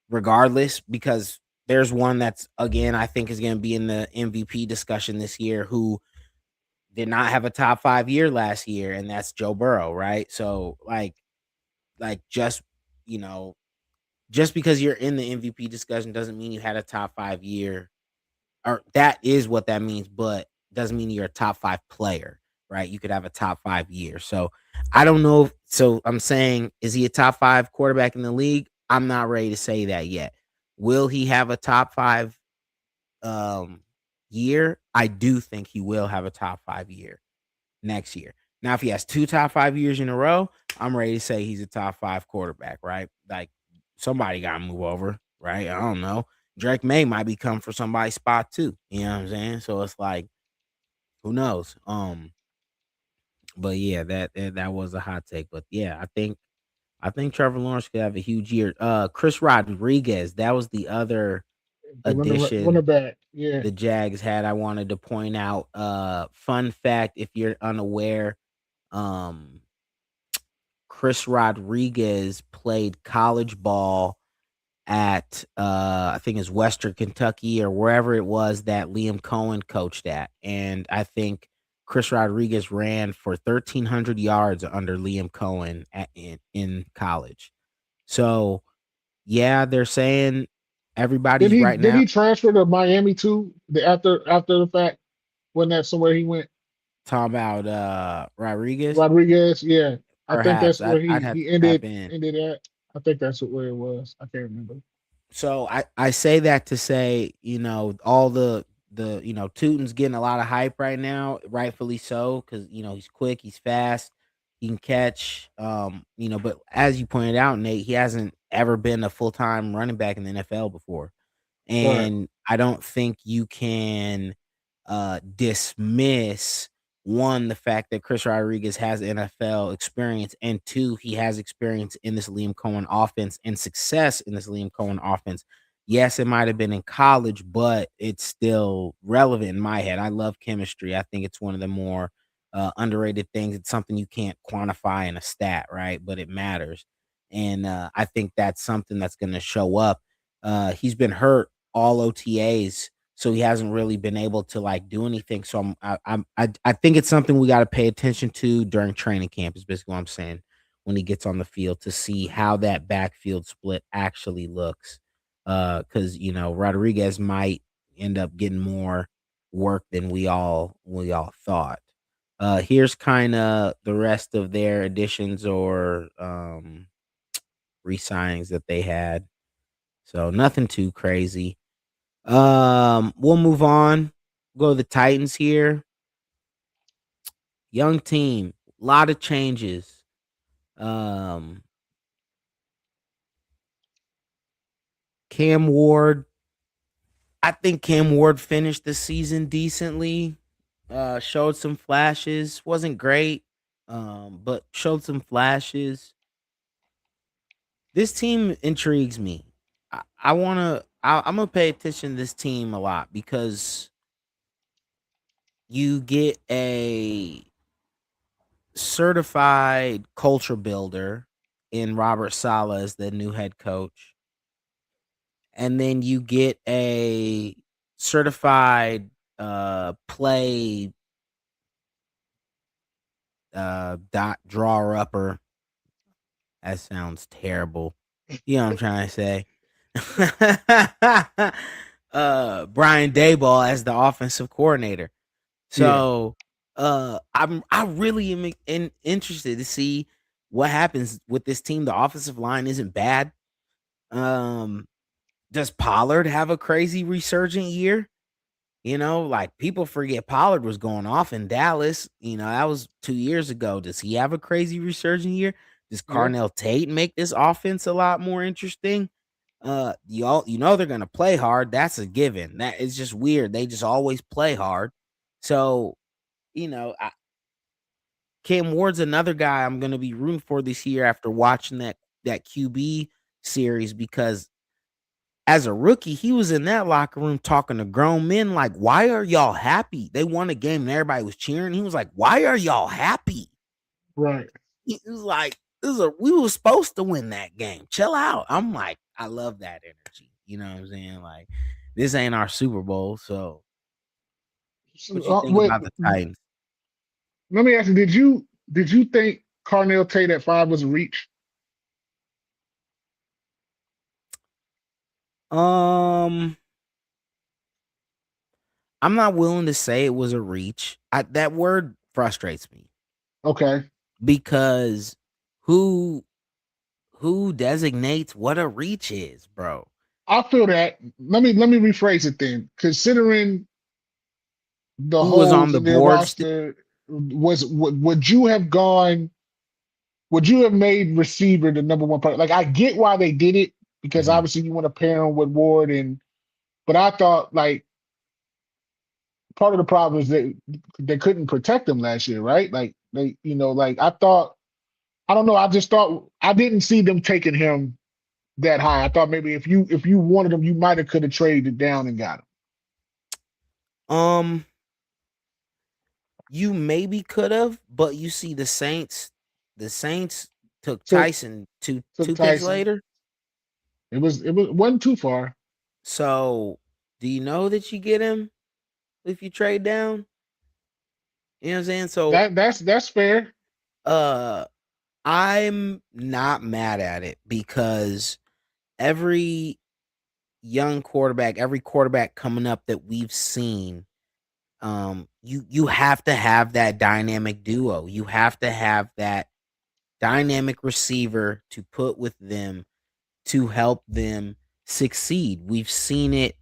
regardless, because there's one that's, again, I think is going to be in the MVP discussion this year who did not have a top 5 year last year, and that's Joe Burrow, right? So like just you know, just because you're in the MVP discussion doesn't mean you had a top 5 year, or that is what that means, but doesn't mean you're a top 5 player, right? You could have a top 5 year. So I don't know. So I'm saying, is he a top 5 quarterback in the league? I'm not ready to say that yet. Will he have a top 5 um year? I do think he will have a top 5 year next year. Now, if he has 2 top 5 years in a row, I'm ready to say he's a top 5 quarterback, right? Like somebody got to move over, right? I don't know. Drake May might be coming for somebody's spot too. You know what I'm saying? So it's like, who knows? But yeah, that was a hot take. But yeah, I think Trevor Lawrence could have a huge year. Chris Rodriguez, that was the other The running addition back. Yeah. the Jags had. I wanted to point out. Fun fact, if you're unaware, um, Chris Rodriguez played college ball at I think it's Western Kentucky or wherever it was that Liam Cohen coached at. And I think Chris Rodriguez ran for 1,300 yards under Liam Cohen in college. So yeah, they're saying Did everybody's he right did now he transfer to Miami too? After the fact, wasn't that somewhere he went? talking about Rodriguez. Rodriguez, yeah. I think Perhaps that's where I'd he have to he tap ended in. ended at. I think that's where it was. I can't remember. So I say that to say, all the Tootin's getting a lot of hype right now, rightfully so, because he's quick, he's fast, he can catch. But as you pointed out, Nate, he hasn't ever been a full time running back in the NFL before. Right. And I don't think you can dismiss one, the fact that Chris Rodriguez has NFL experience, and two, he has experience in this Liam Cohen offense and success in this Liam Cohen offense. Yes, it might have been in college, but it's still relevant in my head. I love chemistry. I think it's one of the more underrated things. It's something you can't quantify in a stat, right? But it matters. And I think that's something that's going to show up. He's been hurt all OTAs, so he hasn't really been able to like do anything. So I think it's something we got to pay attention to during training camp. Is basically what I'm saying, when he gets on the field, to see how that backfield split actually looks. Because Rodriguez might end up getting more work than we all thought. Here's kind of the rest of their additions or re-signings that they had. So nothing too crazy. We'll move on. Go to the Titans here. Young team, lot of changes. Um, Cam Ward. I think Cam Ward finished the season decently. Showed some flashes. Wasn't great. But showed some flashes. This team intrigues me. I wanna. I'm gonna pay attention to this team a lot because you get a certified culture builder in Robert Saleh as the new head coach. And then you get a certified play dot drawer upper. That sounds terrible. You know what I'm trying to say. Brian Dayball as the offensive coordinator. Yeah. So I really am interested to see what happens with this team. The offensive line isn't bad. Um, does Pollard have a crazy resurgent year? Like people forget Pollard was going off in Dallas. That was 2 years ago. Does he have a crazy resurgent year? Does Yeah. Carnell Tate make this offense a lot more interesting? They're gonna play hard. That's a given. That is just weird. They just always play hard. So, Cam Ward's another guy I'm gonna be rooting for this year after watching that QB series, because as a rookie, he was in that locker room talking to grown men like, "Why are y'all happy?" They won a game and everybody was cheering. He was like, "Why are y'all happy?" Right. He was like, we were supposed to win that game. Chill out. I'm like, I love that energy. You know what I'm saying? Like, this ain't our Super Bowl, so what you think Wait, about the Titans? Let me ask you, did you think Carnell Tate at 5 was a reach? Um, I'm not willing to say it was a reach. That word frustrates me Okay. because who who designates what a reach is, bro? I feel that. Let me rephrase it then. Considering the Who was on holes the in their board? roster, would you have gone? Would you have made receiver the number one part? Like I get why they did it because Mhm. obviously you want to pair him with Ward but I thought like part of the problem is that they couldn't protect him last year, right? Like they, like I thought I don't know. I just thought I didn't see them taking him that high. I thought maybe if you wanted him, you might have could have traded down and got him. Um, you maybe could have, but you see the Saints took Took Tyson two took two picks Tyson. later. It wasn't too far. So, do you know that you get him if you trade down? You know what I'm saying? So, That's fair. uh I'm not mad at it because every every quarterback coming up that we've seen, you have to have that dynamic duo. You have to have that dynamic receiver to put with them to help them succeed. We've seen it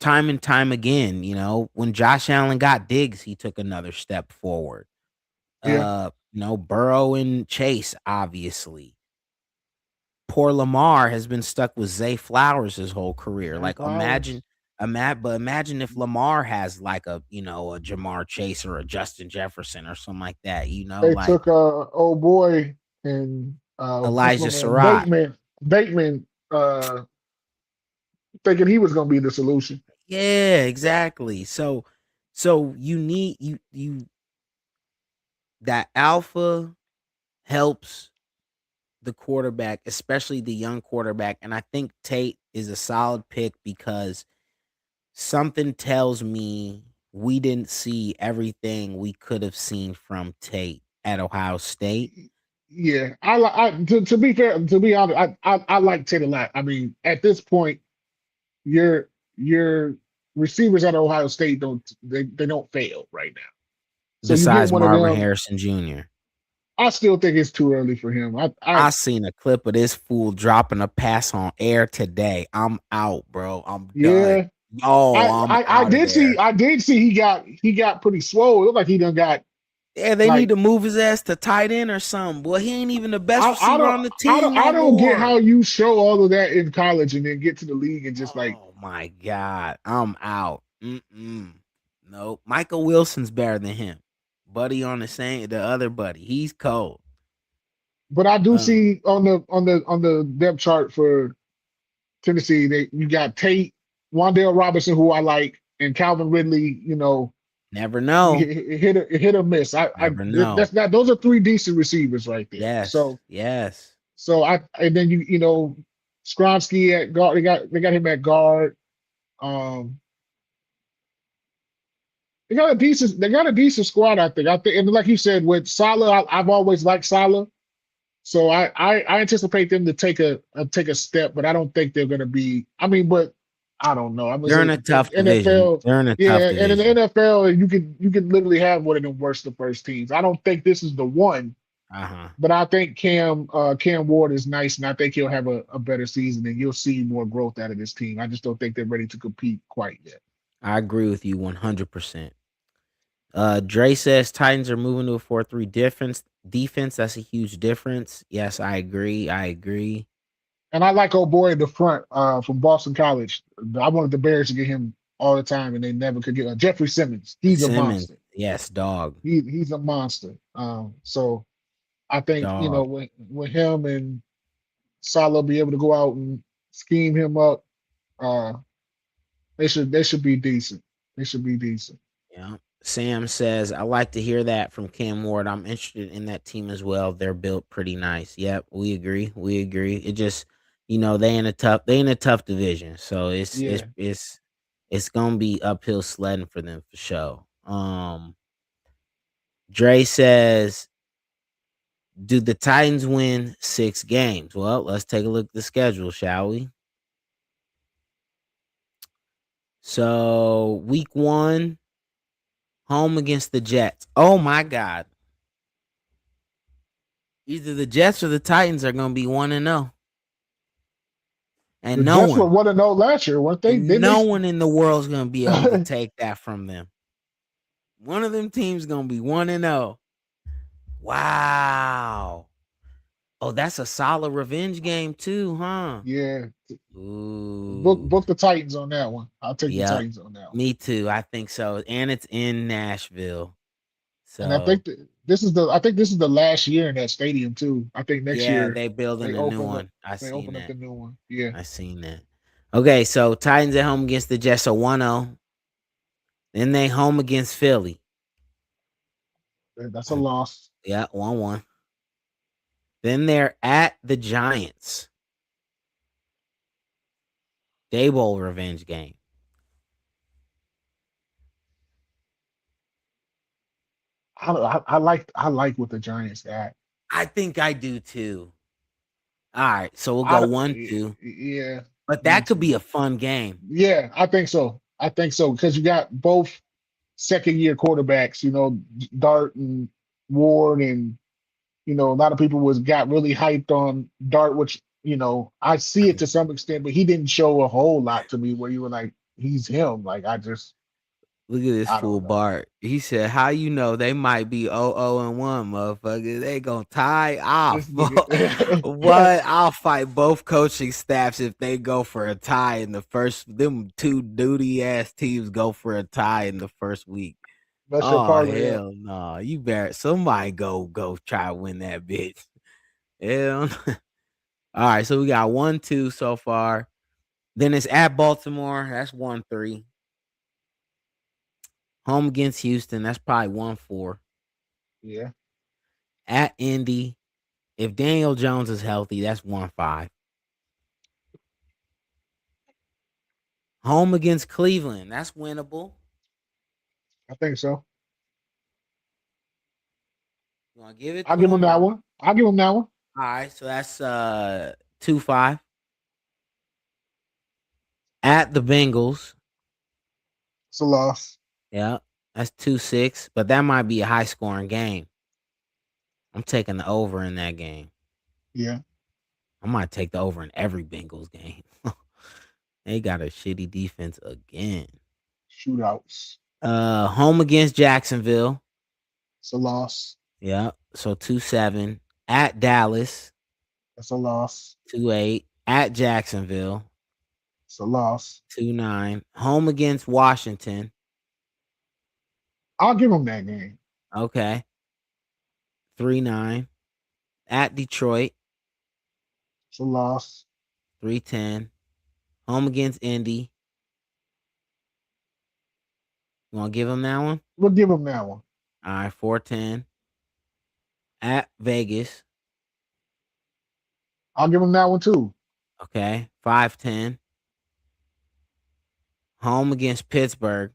time and time again, when Josh Allen got Diggs, he took another step forward. Yeah. Burrow and Chase, obviously. Poor Lamar has been stuck with Zay Flowers his whole career. Zay Like Flowers. imagine if Lamar has like a Jamar Chase or a Justin Jefferson or something like that, They like took old boy and what's my Elijah man Surratt. Bateman thinking he was gonna be the solution. Yeah, exactly. So you need you that alpha helps the quarterback, especially the young quarterback. And I think Tate is a solid pick because something tells me we didn't see everything we could have seen from Tate at Ohio State. Yeah, to be fair, to be honest, I like Tate a lot. I mean, at this point, your your receivers at Ohio State they don't fail right now. So you get Besides one of Marvin them. Harrison Jr., I still think it's too early for him. I I seen a clip of this fool dropping a pass on air today. I'm out, bro. I'm done. yeah. Oh, I, I'm I I out of did see there. he got pretty swole. It looked like he done got Yeah, they need like to move his ass to tight end or something. Boy, he ain't even the best I receiver don't on the I team don't no I don't get more. how you show all of that in college and then get to the league and just like. Oh my god, I'm out. Nope. Michael Wilson's better than him. Buddy on the other buddy. He's cold. But I do Um, see on the depth chart for Tennessee, you got Tate, Wandale Robinson, who I like, and Calvin Ridley. never know. Hit or miss. Never know. That's not. Those are three decent receivers right there. Yes. So Yes. so I and then Skronsky at guard. They got him at guard. Um, they got a decent squad. I think, and like you said, with Salah, I've always liked Salah. So I anticipate them to take a step, but I don't think they're going to be. I mean, but I don't know. I'm gonna They're in say a tough division. NFL, They're in a tough yeah, and in the division. NFL, you can literally have one of them worst of first teams. I don't think this is the one, Uh-huh. but I think Cam Ward is nice, and I think he'll have a better season, and you'll see more growth out of this team. I just don't think they're ready to compete quite yet. I agree with you 100%. Dre says Titans are moving to a 4-3 difference. Defense, that's a huge difference. Yes, I agree. I agree. And I like old boy in the front from Boston College. I wanted the Bears to get him all the time, and they never could get Jeffrey Simmons. He's a Simmons, monster. yes, dog. He's a monster. So I think Dog. with him and Salah be able to go out and scheme him up, uh, they should be decent. They should be decent. Yeah. Sam says, I like to hear that from Cam Ward. I'm interested in that team as well. They're built pretty nice. Yep, we agree. We agree. It just, they in a tough division. So it's it's Yeah. it's it's gonna be uphill sledding for them for sure. Um, Dre says, "Do the Titans win 6 games?" Well, let's take a look at the schedule, shall we? So, week 1, home against the Jets. Oh my God! Either the Jets or the Titans are going to be 1-0, The and no Jets were one, 1-0 last year, weren't they? and Didn't no one in the world is going to be able to they? take that from them. One of them teams going to be 1-0. Wow. Oh, that's a solid revenge game too, huh? Yeah. Ooh. Book the Titans on that one. I'll take the Yep. Titans on that one. Me too. I think so. And it's in Nashville. And I So think this is the last year in that stadium too. I think next yeah, year they building they a new open up one. I they seen open up that. the new one. Yeah. I seen that. Okay, so Titans at home against the Jets, so 1-0. Then they home against Philly. That's a loss. Yeah, 1-1. Then they're at the Giants. Day Bowl revenge game. I like what the Giants got. I think I do too. All right, so we'll go I 1-2. yeah, But one that could two. be a fun game. Yeah, I think so. I think so because you got both second year quarterbacks. Dart and Ward, and a lot of people got really hyped on Dart, which I see it to some extent, but he didn't show a whole lot to me where you were like, he's him. Like Look at this I fool don't know. Bart. He said, "How you know they might be 0-1, motherfucker? They gonna tie? This nigga, What? I'll fight both coaching staffs if they go for a tie in the first. Them two duty ass teams go for a tie in the first week. mess your Oh parlay up. hell no! You better somebody go try to win that bitch. Hell. All right, so we got 1-2 so far. Then it's at Baltimore. That's 1-3. Home against Houston. That's probably 1-4. Yeah, At Indy, if Daniel Jones is healthy, that's 1-5. Home against Cleveland, that's winnable. I think so. You want to give it I'll to give him him? that one. I'll give him that one. All right, so that's 2-5. At the Bengals, It's a loss. yeah, that's 2-6. But that might be a high scoring game. I'm taking the over in that game. Yeah, I might take the over in every Bengals game. They got a shitty defense again. shootouts. Home against Jacksonville. It's a loss. Yeah. So 2-7. At Dallas, That's a loss. 2-8. At Jacksonville, It's a loss. 2-9. Home against Washington. I'll give him that game. Okay. 3-9. At Detroit, It's a loss. 3-10. Home against Indy. You want to give them that one? We'll give him that one. All right. 4-10. At Vegas. I'll give him that one too. Okay. 5-10. Home against Pittsburgh.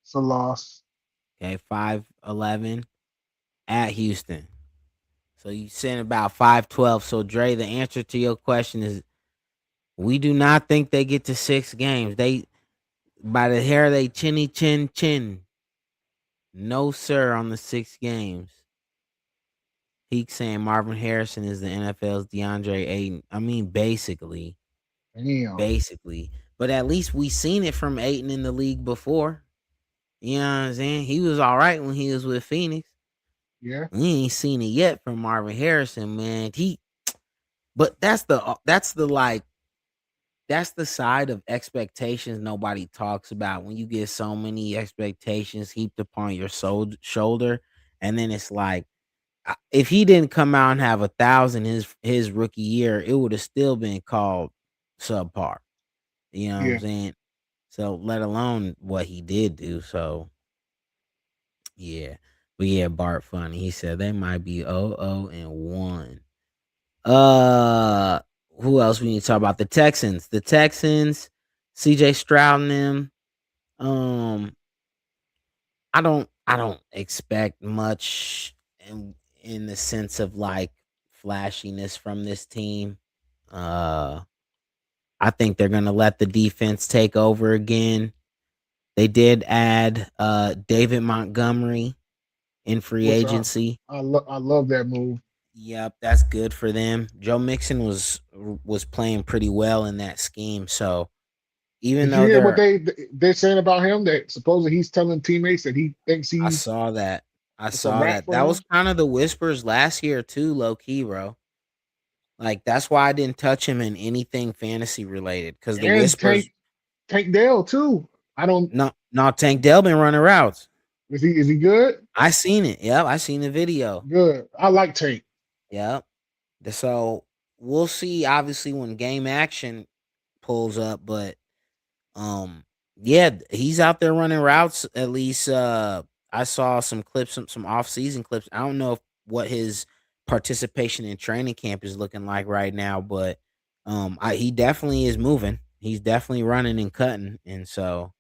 It's a loss. Okay. 5-11. At Houston. So you sent about 5-12. So Dre, the answer to your question is we do not think they get to 6 games. They by the hair they chinny chin chin. No sir on the 6 games. He's saying Marvin Harrison is the NFL's DeAndre Ayton. I mean, basically. Damn. Basically. But at least we seen it from Ayton in the league before. You know what I'm saying? He was all right when he was with Phoenix. Yeah. We ain't seen it yet from Marvin Harrison, man. But that's the side of expectations nobody talks about when you get so many expectations heaped upon your shoulder, and then it's like if he didn't come out and have 1,000 his rookie year, it would have still been called subpar. You know what I'm Yeah. saying? So let alone what he did do. So yeah, but yeah, Bart funny. He said they might be 0-1. Uh, who else we need to talk about? The Texans. CJ Stroud and them. Um, I don't expect much in the sense of like flashiness from this team. Uh I think they're gonna let the defense take over again. They did add David Montgomery in free Which agency. I love that move. Yep, that's good for them. Joe Mixon was playing pretty well in that scheme. So even Did you though hear what they're they're saying about him? That supposedly he's telling teammates that he thinks I he's saw that. I it's a saw wrap that. for That was him. kind of the whispers last year too, low key, bro. Like that's why I didn't touch him in anything fantasy related because the And whispers. Tank Dell too. I don't No, Tank Dell been running routes. is he good? I seen it. Yep, I seen the video. Good. I like Tank. Yep. So we'll see. Obviously, when game action pulls up, but yeah, he's out there running routes. At least I saw some clips, some off season clips. I don't know what his participation in training camp is looking like right now, but he definitely is moving. He's definitely running and cutting, and so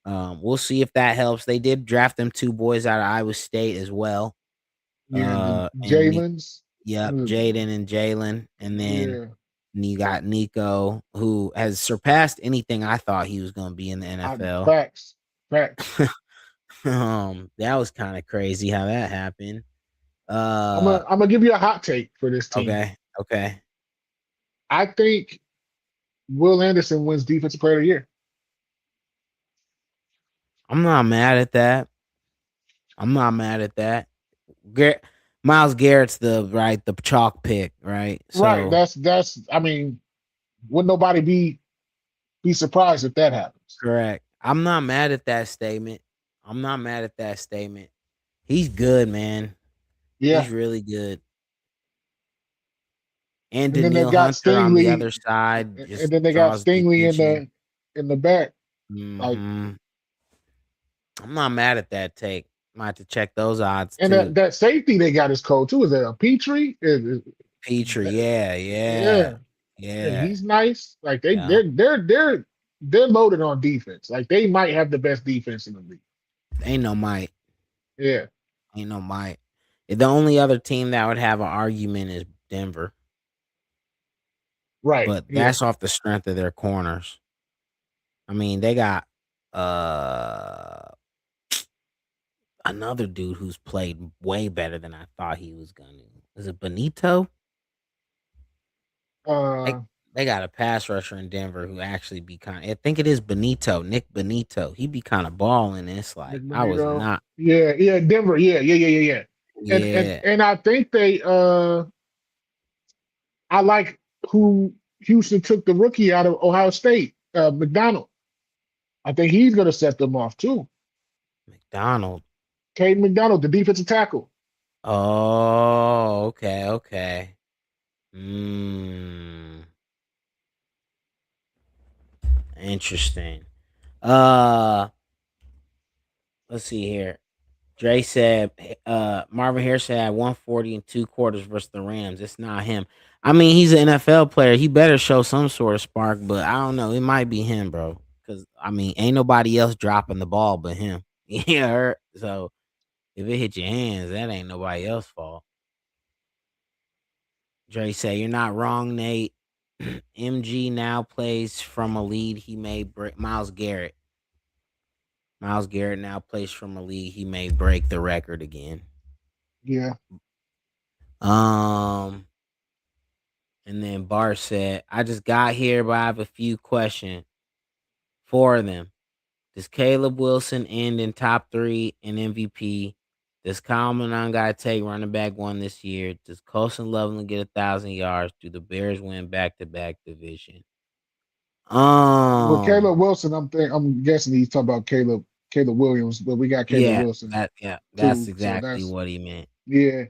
we'll see if that helps. They did draft them two boys out of Iowa State as well. Yeah, the And Jalen's. yep, uh, Jaden and Jalen, and then Yeah. you got Nico, who has surpassed anything I thought he was going to be in the NFL. Facts. Facts. That was kind of crazy how that happened. I'm Uh, gonna I'm gonna give you a hot take for this team. okay, okay. I think Will Anderson wins Defensive Player of the Year. I'm not mad at that. I'm not mad at that. Gar- Miles Garrett's the chalk pick, right? Right. So I mean, would nobody be surprised if that happens? correct. I'm not mad at that statement. I'm not mad at that statement. He's good, man. He's Yeah. really good. And And then they Daniil got Hunter on the Stingley, other side and just then they got draws the Stingley attention. in the back. Like, Mhm. I'm not mad at that take. Might have to check those odds and too. that safety they got is cold too. Is that a Petrie? Petrie, That- yeah, yeah, yeah, yeah, yeah, he's nice. Like yeah. they're loaded on defense. Like they might have the best defense in the league. Ain't no might. Yeah, Ain't no might. The only other team that would have an argument is Denver, right. but Yeah, that's off the strength of their corners. I mean, they got uh another dude who's played way better than I thought he was gonna. Is it Benito? They uh, they got a pass rusher in Denver who actually be kind. I think it is Benito, Nick Benito. He be kind of balling. It's like Nick I was Bonito. not. Yeah, yeah, Denver. Yeah. Yeah, And I think I like who Houston took the rookie out of Ohio State, McDonald. I think he's going to set them off too. McDonald. Caden McDonald, the defensive tackle. Oh, okay, okay. Mm, interesting. Uh, let's see here. Dre said, Marvin Harrison had 140 and two quarters versus the Rams. It's not him. I mean, he's an NFL player. He better show some sort of spark, but I don't know. It might be him, bro. Because, I mean, ain't nobody else dropping the ball but him. Yeah. So if it hit your hands, that ain't nobody else's fault. Dre said, you're not wrong, Nate. MG now plays from a lead he may break. Miles Garrett. Miles Garrett now plays from a league he may break the record again. Yeah. Um, and then Bart said, I just got here, but I have a few questions. Four of them. Does Caleb Wilson end in top three in MVP? Does Kyle Manon got to take running back one this year? Does Colson Loveland get 1,000 yards? Do the Bears win back to back division? Well, Um, Caleb Wilson, I'm guessing he's talking about Caleb Williams, but we got Caleb yeah, Wilson that's too. So exactly that's what he meant. yeah.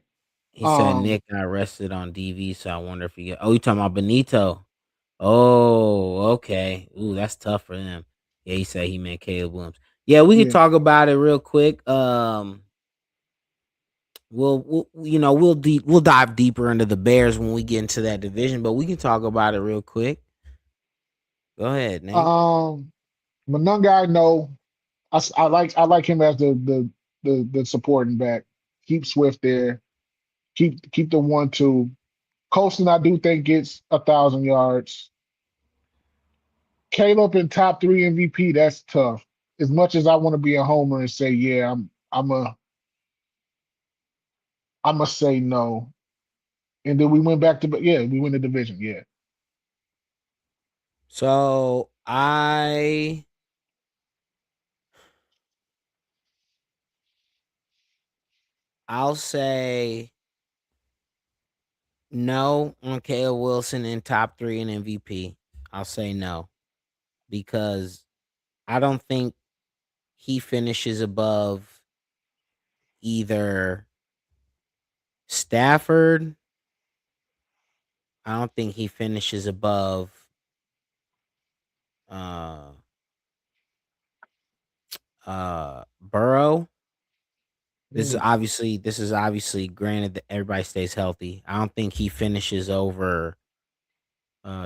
He said Um, Nick got arrested on DV, so I wonder if he get. Oh, you talking about Benito? Oh, okay. Ooh, that's tough for them. Yeah, he said he meant Caleb Williams. Yeah, we can yeah. talk about it real quick. We'll dive deeper into the Bears when we get into that division, but we can talk about it real quick. Go ahead, Nate. Um, Monungai, no. I like him as the the supporting back. Keep Swift there. Keep the 1-2. Colston, I do think gets 1,000 yards. Caleb in top three MVP. That's tough. As much as I want to be a homer and say, yeah, I'm a say no. And then we went back to, but yeah, we win the division. Yeah. So I'll say no on Caleb Wilson in top 3 and MVP. I'll say no because I don't think he finishes above either Stafford. I don't think he finishes above uh Burrow. Mm. This is obviously granted that everybody stays healthy. I don't think he finishes over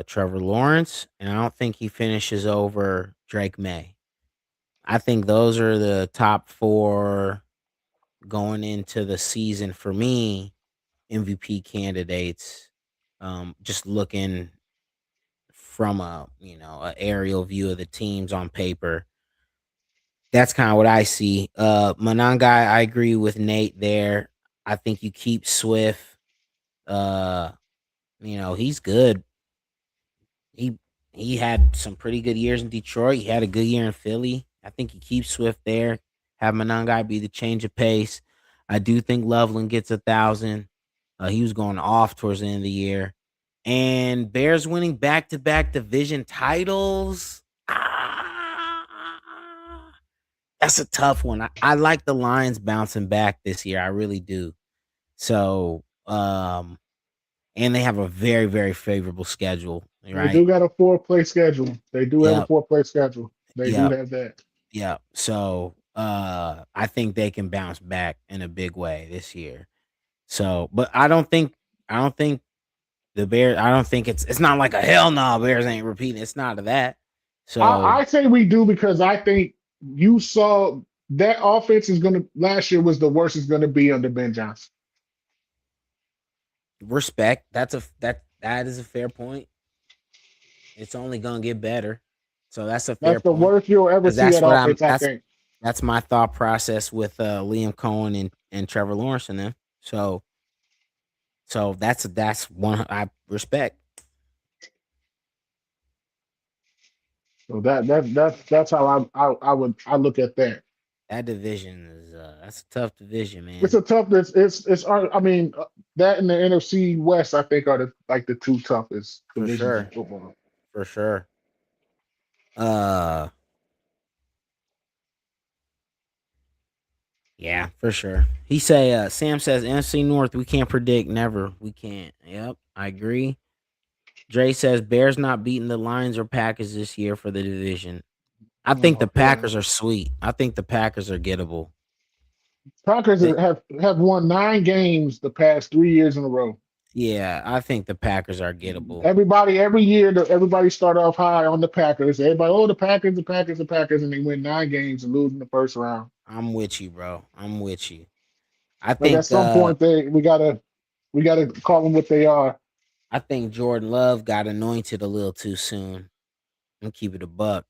Trevor Lawrence, and I don't think he finishes over Drake May. I think those are the top 4 going into the season for me, MVP candidates. Just looking from a aerial view of the teams on paper. That's kind of what I see. Monangai, I agree with Nate there. I think you keep Swift. Uh, he's good. He he had some pretty good years in Detroit. He had a good year in Philly. I think he keeps Swift there. Have Monangai be the change of pace. I do think Loveland gets 1,000. He was going off towards the end of the year. And Bears winning back to back division titles. That's a tough one. I like the Lions bouncing back this year. I really do. So, and they have a very, very favorable schedule, They right? do got a 4-play schedule. They do have a Yep. 4-play schedule. They do Yep. have that. Yep. So, I think they can bounce back in a big way this year. So, but I don't think the Bears. I don't think it's not like a hell no. Bears ain't repeating. It's not of that. So I say we do because I think you saw that offense is gonna last year was the worst it's gonna be under Ben Johnson. respect. That is a fair point. It's only gonna get better. So that's a fair That's the point. worst you'll ever Because see that's that what I'm. offense, I think. That's my thought process with Liam Cohen and Trevor Lawrence and them. So that's one I respect. So that's how I look at that. That division is that's a tough division, It's man. a tough. I mean, that and the NFC West, I think, are the two toughest For divisions in sure. football. For sure. Uh yeah, for sure. Sam says NFC North, we can't predict, never. We can't. Yep, I agree. Dre says Bears not beating the Lions or Packers this year for the division. I think the Oh yeah, Packers are sweet. I think the Packers are gettable. Packers They, have won 9 games the past 3 years in a row. yeah, I think the Packers are gettable. Everybody every year, everybody start off high on the Packers. Everybody, oh, the Packers, the Packers, the Packers, and they win 9 games and lose in the first round. I'm with you, bro. I'm with you. I Like at think some uh point, we gotta call them what they are. I think Jordan Love got anointed a little too soon. I'm keep it a buck.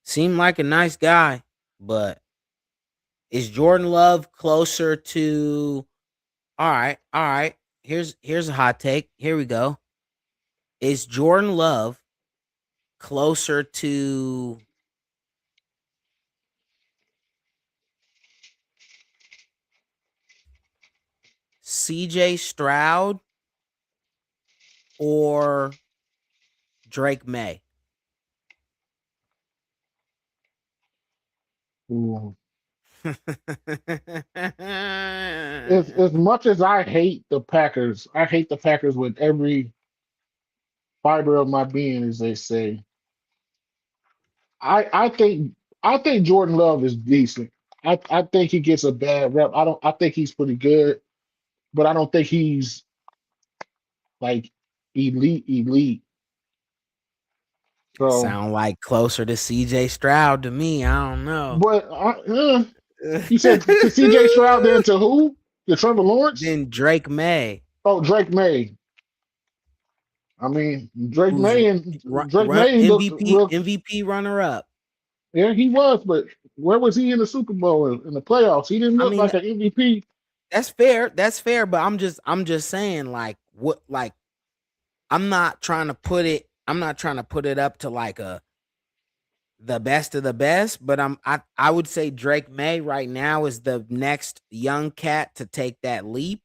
Seemed like a nice guy, but is Jordan Love closer to all right. Here's a hot take. Here we go. Is Jordan Love closer to CJ Stroud or Drake May? Ooh. As much as I hate the Packers with every fiber of my being, as they say. I think Jordan Love is decent. I think he gets a bad rep. I think he's pretty good, but I don't think he's like elite. So, Sound like closer to CJ Stroud to me. I don't know. but You said to CJ Stroud, then to who? To Trevor Lawrence? Then Drake May, Oh, Drake May. I mean, who's Drake May looked real. MVP runner up. Yeah, he was, but where was he in the Super Bowl in the playoffs? He didn't I look mean, like an MVP. that's fair. That's fair. But I'm just saying, like, what, like, I'm not trying to put it. I'm not trying to put it up to like the best of the best. But I would say Drake May right now is the next young cat to take that leap.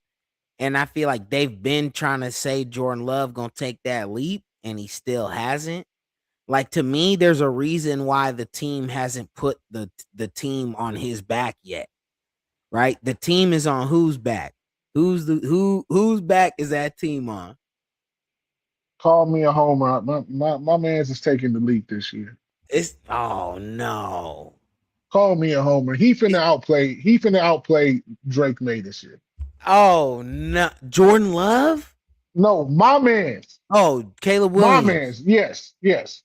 And I feel like they've been trying to say Jordan Love gonna take that leap, and he still hasn't. Like, to me, there's a reason why the team hasn't put the team on his back yet. Right? The team is on whose back? Whose back is that team on? Call me a homer. My man's is taking the lead this year. It's oh no. Call me a homer. He finna outplay. He finna outplay Drake May this year. Oh no. Jordan Love? No, my man's. Oh, Caleb My Williams. man's. Yes, yes.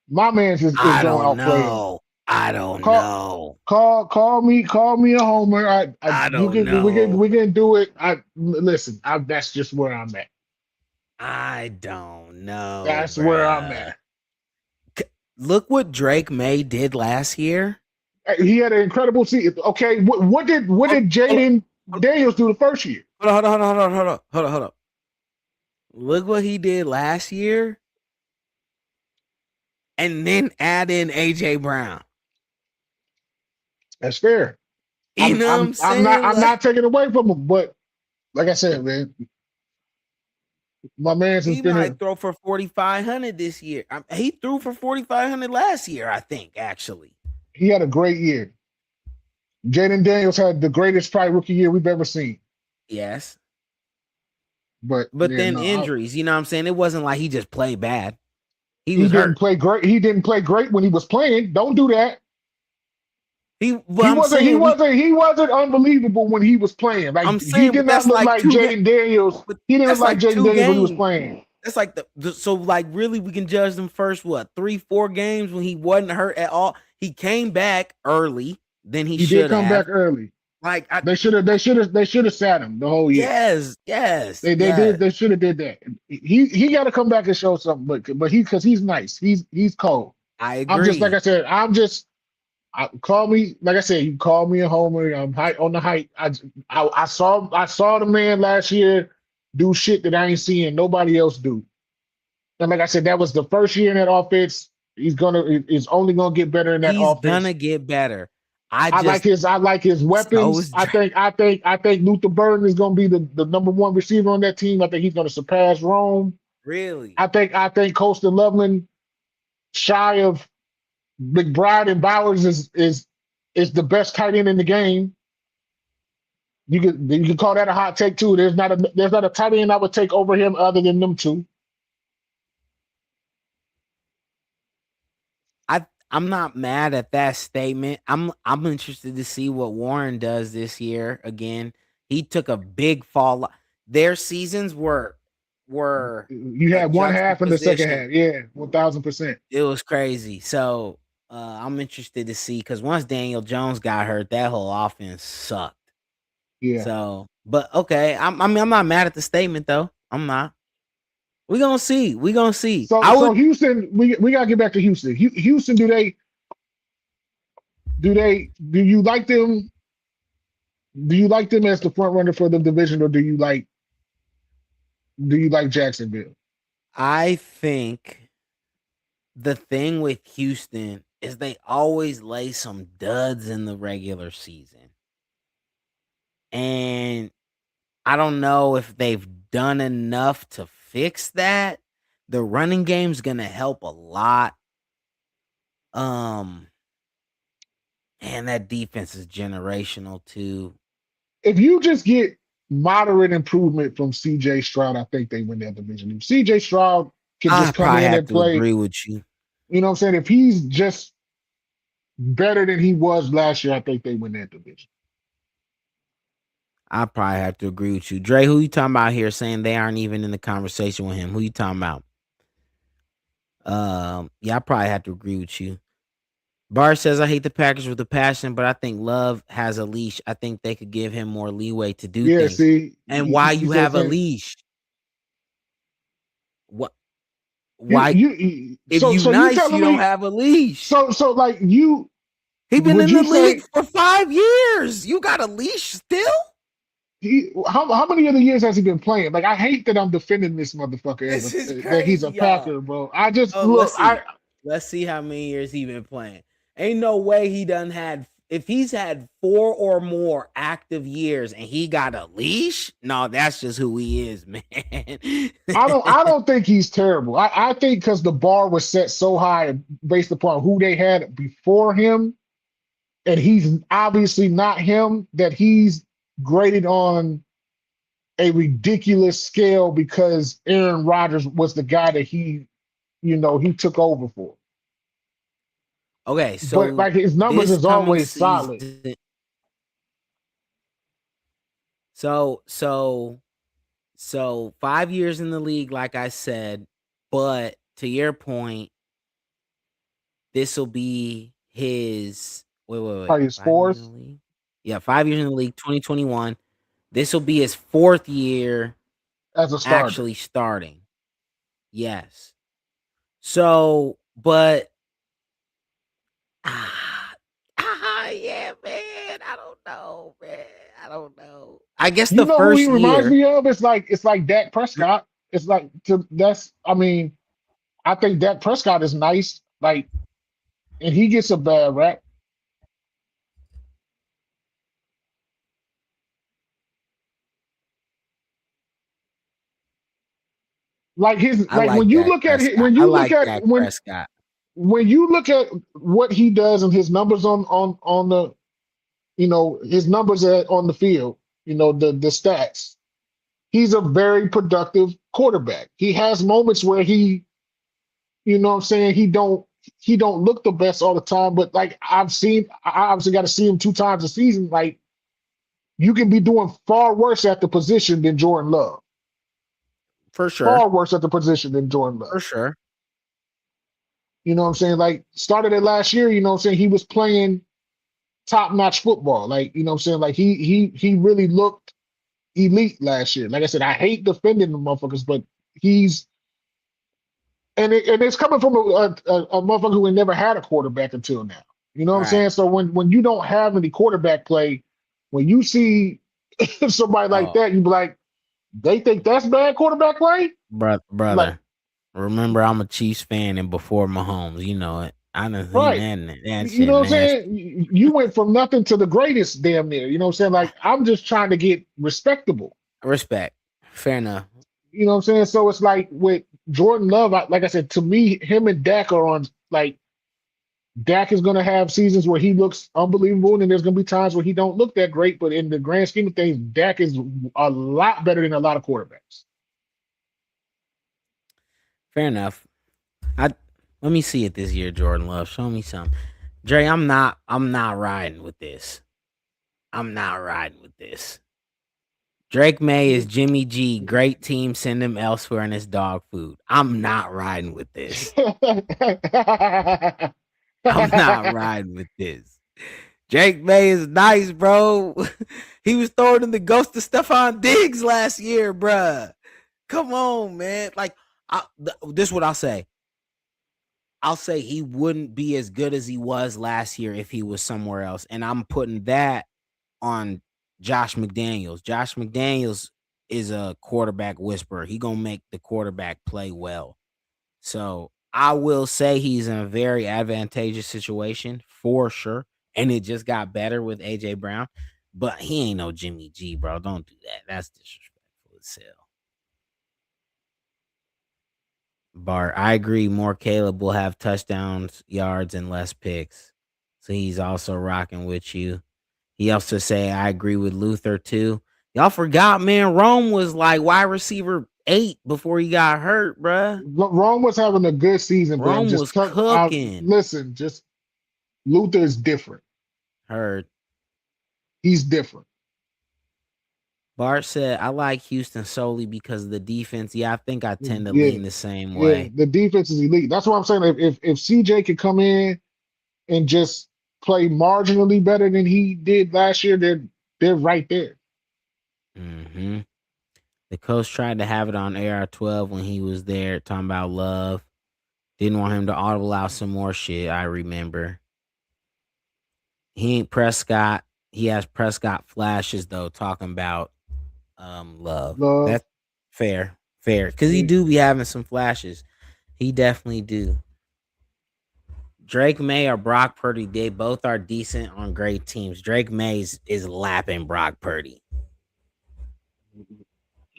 My man's is I going to don't outplay him. know. I don't Call, know. call me a homer. I You don't can, know. we can do it. Listen. That's just where I'm at. I don't know, That's where I'm bruh. at. Look what Drake May did last year. He had an incredible season. Okay, what did Hold, hold, Jaden Daniels do the first year? hold on, hold on, hold on, hold on, hold on, hold on. Look what he did last year, and then add in AJ Brown. That's fair. You know what I'm saying? I'm not taking away from him, but like I said, man, my man's has He been might a, throw for 4,500 this year. He threw for 4,500 last year, I think. Actually, he had a great year. Jaden Daniels had the greatest probably rookie year we've ever seen. yes. But But yeah, then no, injuries. You know what I'm saying? It wasn't like he just played bad. He he was didn't hurt. play great. He didn't play great when he was playing. Don't do that. But I'm saying He wasn't unbelievable when he was playing. Like he but did not that's look like like Jaden Daniels. but He didn't look that's like like Jaden two Daniels when he was games. playing. That's like so like really we can judge them first 3-4 games when he wasn't hurt at all. He came back early than he He did should come back have. early. Like They should have sat him the whole year. yes, yes, yes. They should have did that. He got to come back and show something, but because he's nice. He's cold. I I'm just like I agree. said. Call me like I said. You call me a homer. I'm high on the height. I saw the man last year do shit that I ain't seeing nobody else do. And like I said, that was the first year in that offense. He's only gonna get better in that He's offense. gonna get better. I I like just his so weapons. is I think Luther Burden is gonna be the number one receiver on that team. I think he's gonna surpass Rome. really. I think Coastal Loveland, shy of McBride and Bowers, is the best tight end in the game. You could call that a hot take too. There's not a tight end I would take over him other than them two. I'm not mad at that statement. I'm interested to see what Warren does this year. Again, he took a big fall. Their seasons were You a had one half in the second juxtaposition. half. Yeah, 1000%. It was crazy. So I'm interested to see because once Daniel Jones got hurt, that whole offense sucked. Yeah. So, but okay, I mean, I'm not mad at the statement though. I'm not. We gonna see. We gonna see. I So would. Houston, we gotta get back to Houston. Houston, do you like them? Do you like them as the front runner for the division, or do you like Jacksonville? I think the thing with Houston is they always lay some duds in the regular season. And I don't know if they've done enough to fix that. The running game's going to help a lot. Um and that defense is generational too. If you just get moderate improvement from CJ Stroud, I think they win that division. If CJ Stroud can I just come probably in have and to play, agree with you. you know what I'm saying? If he's just better than he was last year, I think they win that division. I probably have to agree with you. Dre, who you talking about here saying they aren't even in the conversation with him? Who you talking about? Yeah, I probably have to agree with you. Bar says, I hate the Packers with a passion, but I think Love has a leash. I think they could give him more leeway to do Yeah, things. see, And why you you see what I'm have a saying? leash? What? You Why? If so you you nice, telling you don't me have a leash. so like you He been would in the you league say for 5 years. You got a leash still? how many other years has he been playing? Like I hate that I'm defending this motherfucker as This is that he's a crazy, y'all. Packer, bro. I just Oh, look, let's see. Let's see how many years he been playing. Ain't no way he done had. If he's had 4 or more active years and he got a leash, no, that's just who he is, man. I don't think he's terrible. I think because the bar was set so high based upon who they had before him, and he's obviously not him, that he's graded on a ridiculous scale because Aaron Rodgers was the guy that he took over for. Okay, But so like his numbers this is coming always solid. season, so 5 years in the league, like I said, but to your point, this will be his wait. Probably his 5 years in fourth the league? Yeah, 5 years in the league, 2021. This will be his 4th year as a starter. actually starting. Yes. So, but ah, yeah, man. I don't know, man. I don't know. I guess You the know who he first reminds year. me of? It's like Dak Prescott. It's like that's I mean, I think Dak Prescott is nice, like, and he gets a bad rap. I like When you Dak look at it, Prescott. when I you look like at Dak Prescott. when you look at what he does and his numbers on the his numbers on the field, the stats. He's a very productive quarterback. He has moments where what I'm saying, he don't look the best all the time, but like I obviously got to see him 2 times a season. Like you can be doing far worse at the position than Jordan Love. For sure. Far worse at the position than Jordan For Love. sure. You know what I'm saying? Like started it last year, you know what I'm saying? He was playing top-notch football. Like, you know what I'm saying? Like he really looked elite last year. Like I said, I hate defending the motherfuckers, but he's and it's coming from a motherfucker who had never had a quarterback until now. You know what I'm Right. saying? So when you don't have any quarterback play, when you see somebody like Oh, that, you be like, they think that's bad quarterback play? Like, brother. Remember, I'm a Chiefs fan, and before Mahomes, you know it. I done seen right. that You shit know what I'm nasty. saying? You went from nothing to the greatest damn near. You know what I'm saying? Like, I'm just trying to get respectable. Respect. Fair enough. You know what I'm saying? So it's like with Jordan Love, like I said, to me, him and Dak are on like Dak is going to have seasons where he looks unbelievable, and there's going to be times where he don't look that great. But in the grand scheme of things, Dak is a lot better than a lot of quarterbacks. Fair enough. I Let me see it this year, Jordan Love. Show me some. Dre, I'm not riding with this. I'm not riding with this. Drake May is Jimmy G. Great team. Send him elsewhere in his dog food. I'm not riding with this. I'm not riding with this. Drake May is nice, bro. He was throwing in the ghost of Stephon Diggs last year, bruh. Come on, man. Like, this is what I'll say. I'll say he wouldn't be as good as he was last year if he was somewhere else. And I'm putting that on Josh McDaniels. Josh McDaniels is a quarterback whisperer. He gonna make the quarterback play well. So I will say he's in a very advantageous situation for sure. And it just got better with AJ Brown. But he ain't no Jimmy G, bro. Don't do that. That's disrespectful as hell. Bart, I agree. More Caleb will have touchdowns, yards, and less picks. So he's also rocking with you. He also say I agree with Luther too. Y'all forgot, man. Rome was like wide receiver 8 before he got hurt, bruh. Rome was having a good season, but Rome was cooking. listen, just Luther is different. Heard. He's different. Bart said, I like Houston solely because of the defense. Yeah, I think I tend to Yeah, lean the same yeah. way. The defense is elite. That's what I'm saying. If CJ could come in and just play marginally better than he did last year, they're right there. Hmm. The coach tried to have it on AR-12 when he was there, talking about Love. Didn't want him to audible out some more shit. I remember he ain't Prescott. He has Prescott flashes though, talking about Love. Love, That's fair, because he he, do be having some flashes. He definitely do. Drake May or Brock Purdy, they both are decent on great teams. Drake May is lapping Brock Purdy.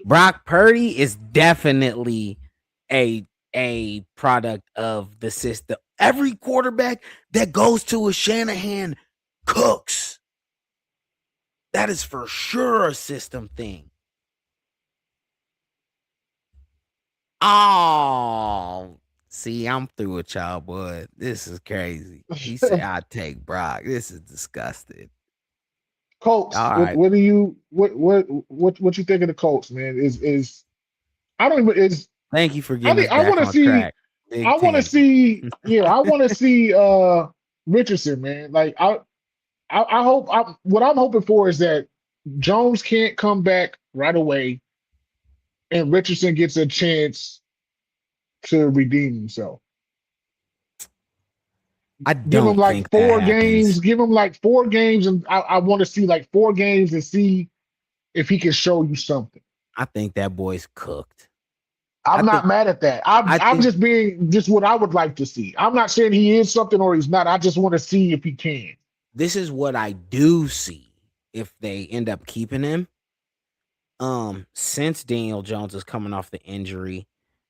Brock Purdy is definitely a a product of the system. Every quarterback that goes to a Shanahan cooks. That is for sure a system thing. Oh, see, I'm through with y'all, boy. This is crazy. He said, "I take Brock." This is disgusting. Colts. All What right. what do you what you think of the Colts, man? Is I don't even is Thank you for I getting think us back on track. I Big want to tangent. see yeah I want to see Richardson, man. Like I hope what I'm hoping for is that Jones can't come back right away and Richardson gets a chance to redeem himself. I Give him don't like think that happens. give him like 4 games, and I want to see like 4 games and see if he can show you something. I think that boy's cooked. I I'm not think mad at that. I I'm think just being just what I would like to see. I'm not saying he is something or he's not. I just want to see if he can. this is what I do see if they end up keeping him. Since Daniel Jones is coming off the injury,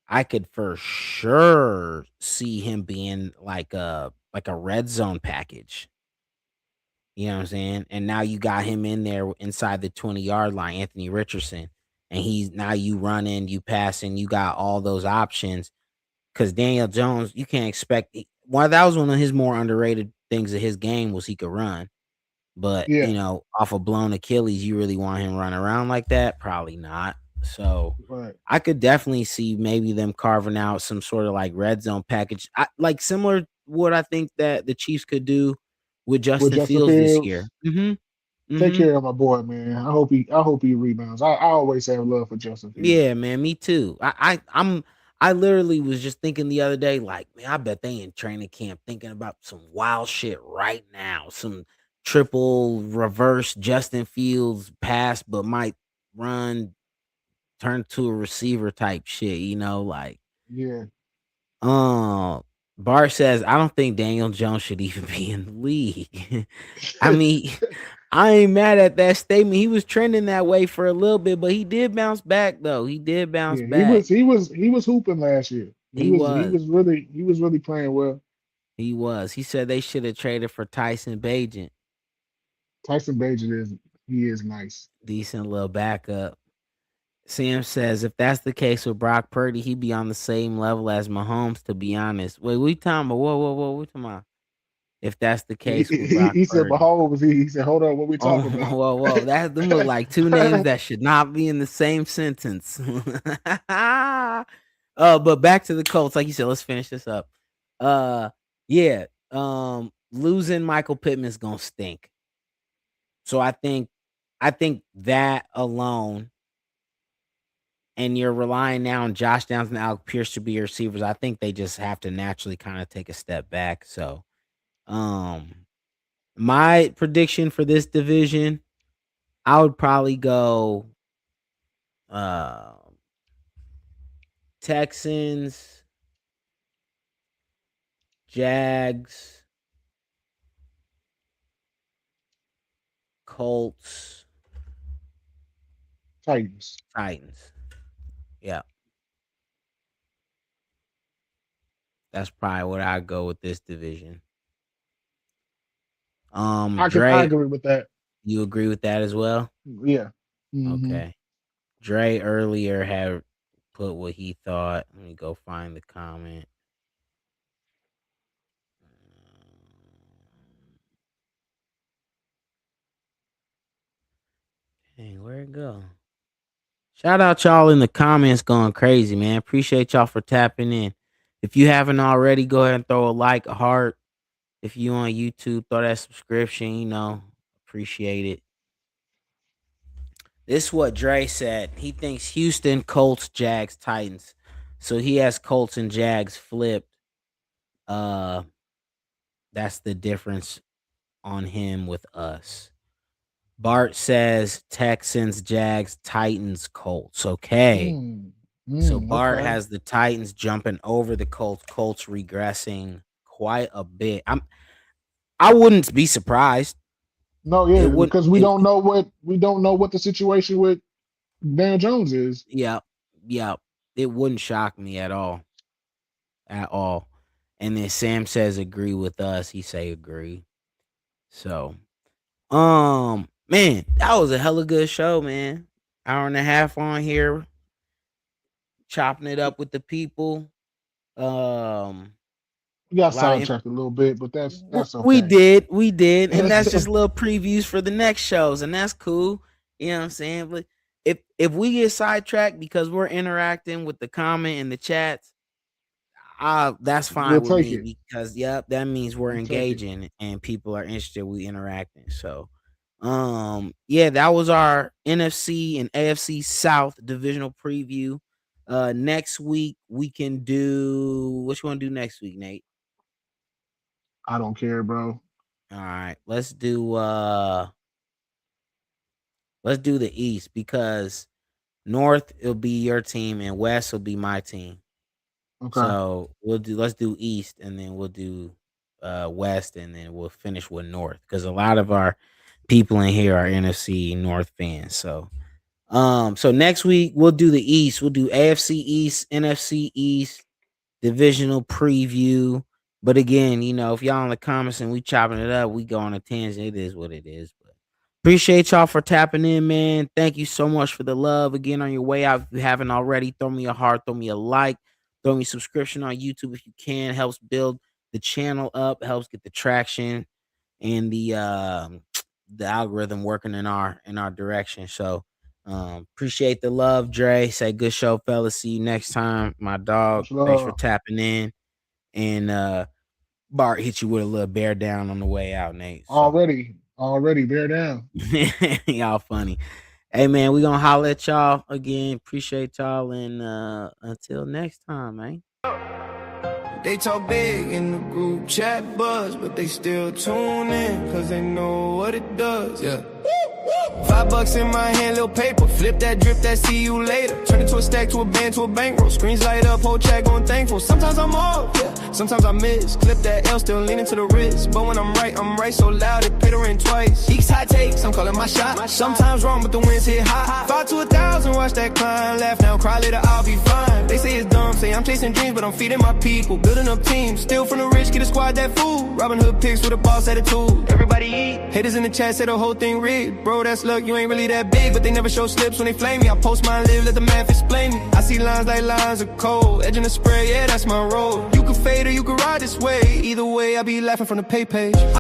I could for sure see him being like a red zone package. You know what I'm saying? And now you got him in there inside the 20-yard line, Anthony Richardson. And he's now you running, you passing, you got all those options. Cause Daniel Jones, you can't expect that was one of his more underrated things of his game was he could run. But, Yeah, off a blown Achilles, you really want him running around like that? Probably not. So right. I could definitely see maybe them carving out some sort of like red zone package. Like similar what I think that the Chiefs could do with With Justin Justin Fields this year. Fields, Mm-hmm. take Mm-hmm. care of my boy, man. I hope he rebounds. I always have love for Justin Fields. Yeah, man, me too. I literally was just thinking the other day, like, man, I bet they in training camp thinking about some wild shit right now. Some triple reverse Justin Fields pass, but might run, turn to a receiver type shit, like Yeah. um Bar says, I don't think Daniel Jones should even be in the league. I mean, I ain't mad at that statement. He was trending that way for a little bit, but he did bounce back though. He did bounce Yeah, back. he was hooping last year. He was. He was really playing well. He was. He said they should have traded for Tyson Bagent. Tyson Bagent is he is nice. Decent little backup. Sam says if that's the case with Brock Purdy, he'd be on the same level as Mahomes, to be honest. Wait, we talking about whoa, we talking about if that's the case with Brock He said Purdy. Mahomes. He said, "Hold on, what we Oh, talking about?" whoa. That them look like two names that should not be in the same sentence. But back to the Colts, like you said, let's finish this up. Uh yeah. Losing Michael Pittman's gonna stink. So I think that alone, and you're relying now on Josh Downs and Alec Pierce to be your receivers. I think they just have to naturally kind of take a step back. So um my prediction for this division, I would probably go uh Texans, Jags, Colts, Titans. Titans. Yeah, that's probably what I go with this division. I Dre, agree with that. you agree with that as well? Yeah. Hmm. Okay. Dre earlier had put what he thought. Let me go find the comment. Hey, where'd it go? Shout out y'all in the comments going crazy, man. Appreciate y'all for tapping in. If you haven't already, go ahead and throw a like, a heart, If you on YouTube, throw that subscription, appreciate it. This is what Dre said. He thinks Houston, Colts, Jags, Titans. So he has Colts and Jags flipped. That's the difference on him with us. Bart says Texans, Jags, Titans, Colts. Okay. So Bart Okay. has the Titans jumping over the Colts, Colts regressing quite a bit. I wouldn't be surprised. No, It yeah, wouldn't because we don't know what the situation with Daniel Jones is. yeah. It wouldn't shock me at all. At all. And then Sam says agree with us. He say agree. So man, that was a hella good show, man. Hour and a half on here, chopping it up with the people. We got A lot of sidetracked a little bit, but that's we okay. did, and that's just little previews for the next shows, and that's cool. You know what I'm saying? But if we get sidetracked because we're interacting with the comment and the chats, that's We'll fine with take me it. because that means we're We'll take it. engaging and people are interested. We interacting. So, yeah, that was our NFC and AFC South divisional preview. Next week we can do what you want to do next week, Nate. I don't care, bro. All right, let's do the East because North it'll be your team and West will be my team. Okay. So let's do East and then we'll do West and then we'll finish with North because a lot of our people in here are NFC North fans. So so next week we'll do the East. We'll do AFC East, NFC East, divisional preview. But again, if y'all in the comments and we chopping it up, we go on a tangent. It is what it is. But appreciate y'all for tapping in, man. Thank you so much for the love. Again, on your way out, if you haven't already, throw me a heart, throw me a like, throw me a subscription on YouTube if you can. Helps build the channel up, helps get the traction and the algorithm working in our direction. So appreciate the love, Dre. Say good show, fellas. See you next time. My dog. Much Thanks for love. tapping in. And Bart hit you with a little bear down on the way out, Nate. So. Already, bear down. Y'all funny. Hey man, we gonna holler at y'all again. Appreciate y'all, and until next time, man. They talk big in the group chat buzz, but they still tune in, cause they know what it does. Yeah. $5 in my hand, little paper. Flip that, drip that, see you later. Turn it to a stack, to a band, to a bankroll. Screens light up, whole chat going thankful. Sometimes I'm off, yeah. Sometimes I miss. Clip that L, still leaning to the wrist. But when I'm right so loud, it pay the rent twice. Eeks high takes, I'm calling my shot. Sometimes wrong, but the winds hit high. 5 to 1,000, watch that climb. Laugh now, cry later, I'll be fine. They say it's dumb, say I'm chasing dreams, but I'm feeding my people. Building up teams, steal from the rich, get a squad that food. Robin Hood picks with a boss attitude. Everybody eat. Haters in the chat say the whole thing rigged. Bro, that's luck, you ain't really that big, but they never show slips when they flame me. I post mine, live, let the math explain me. I see lines like lines of cold, edging the spray, yeah, that's my role. You can fade or you can ride this way. Either way, I be laughing from the pay page.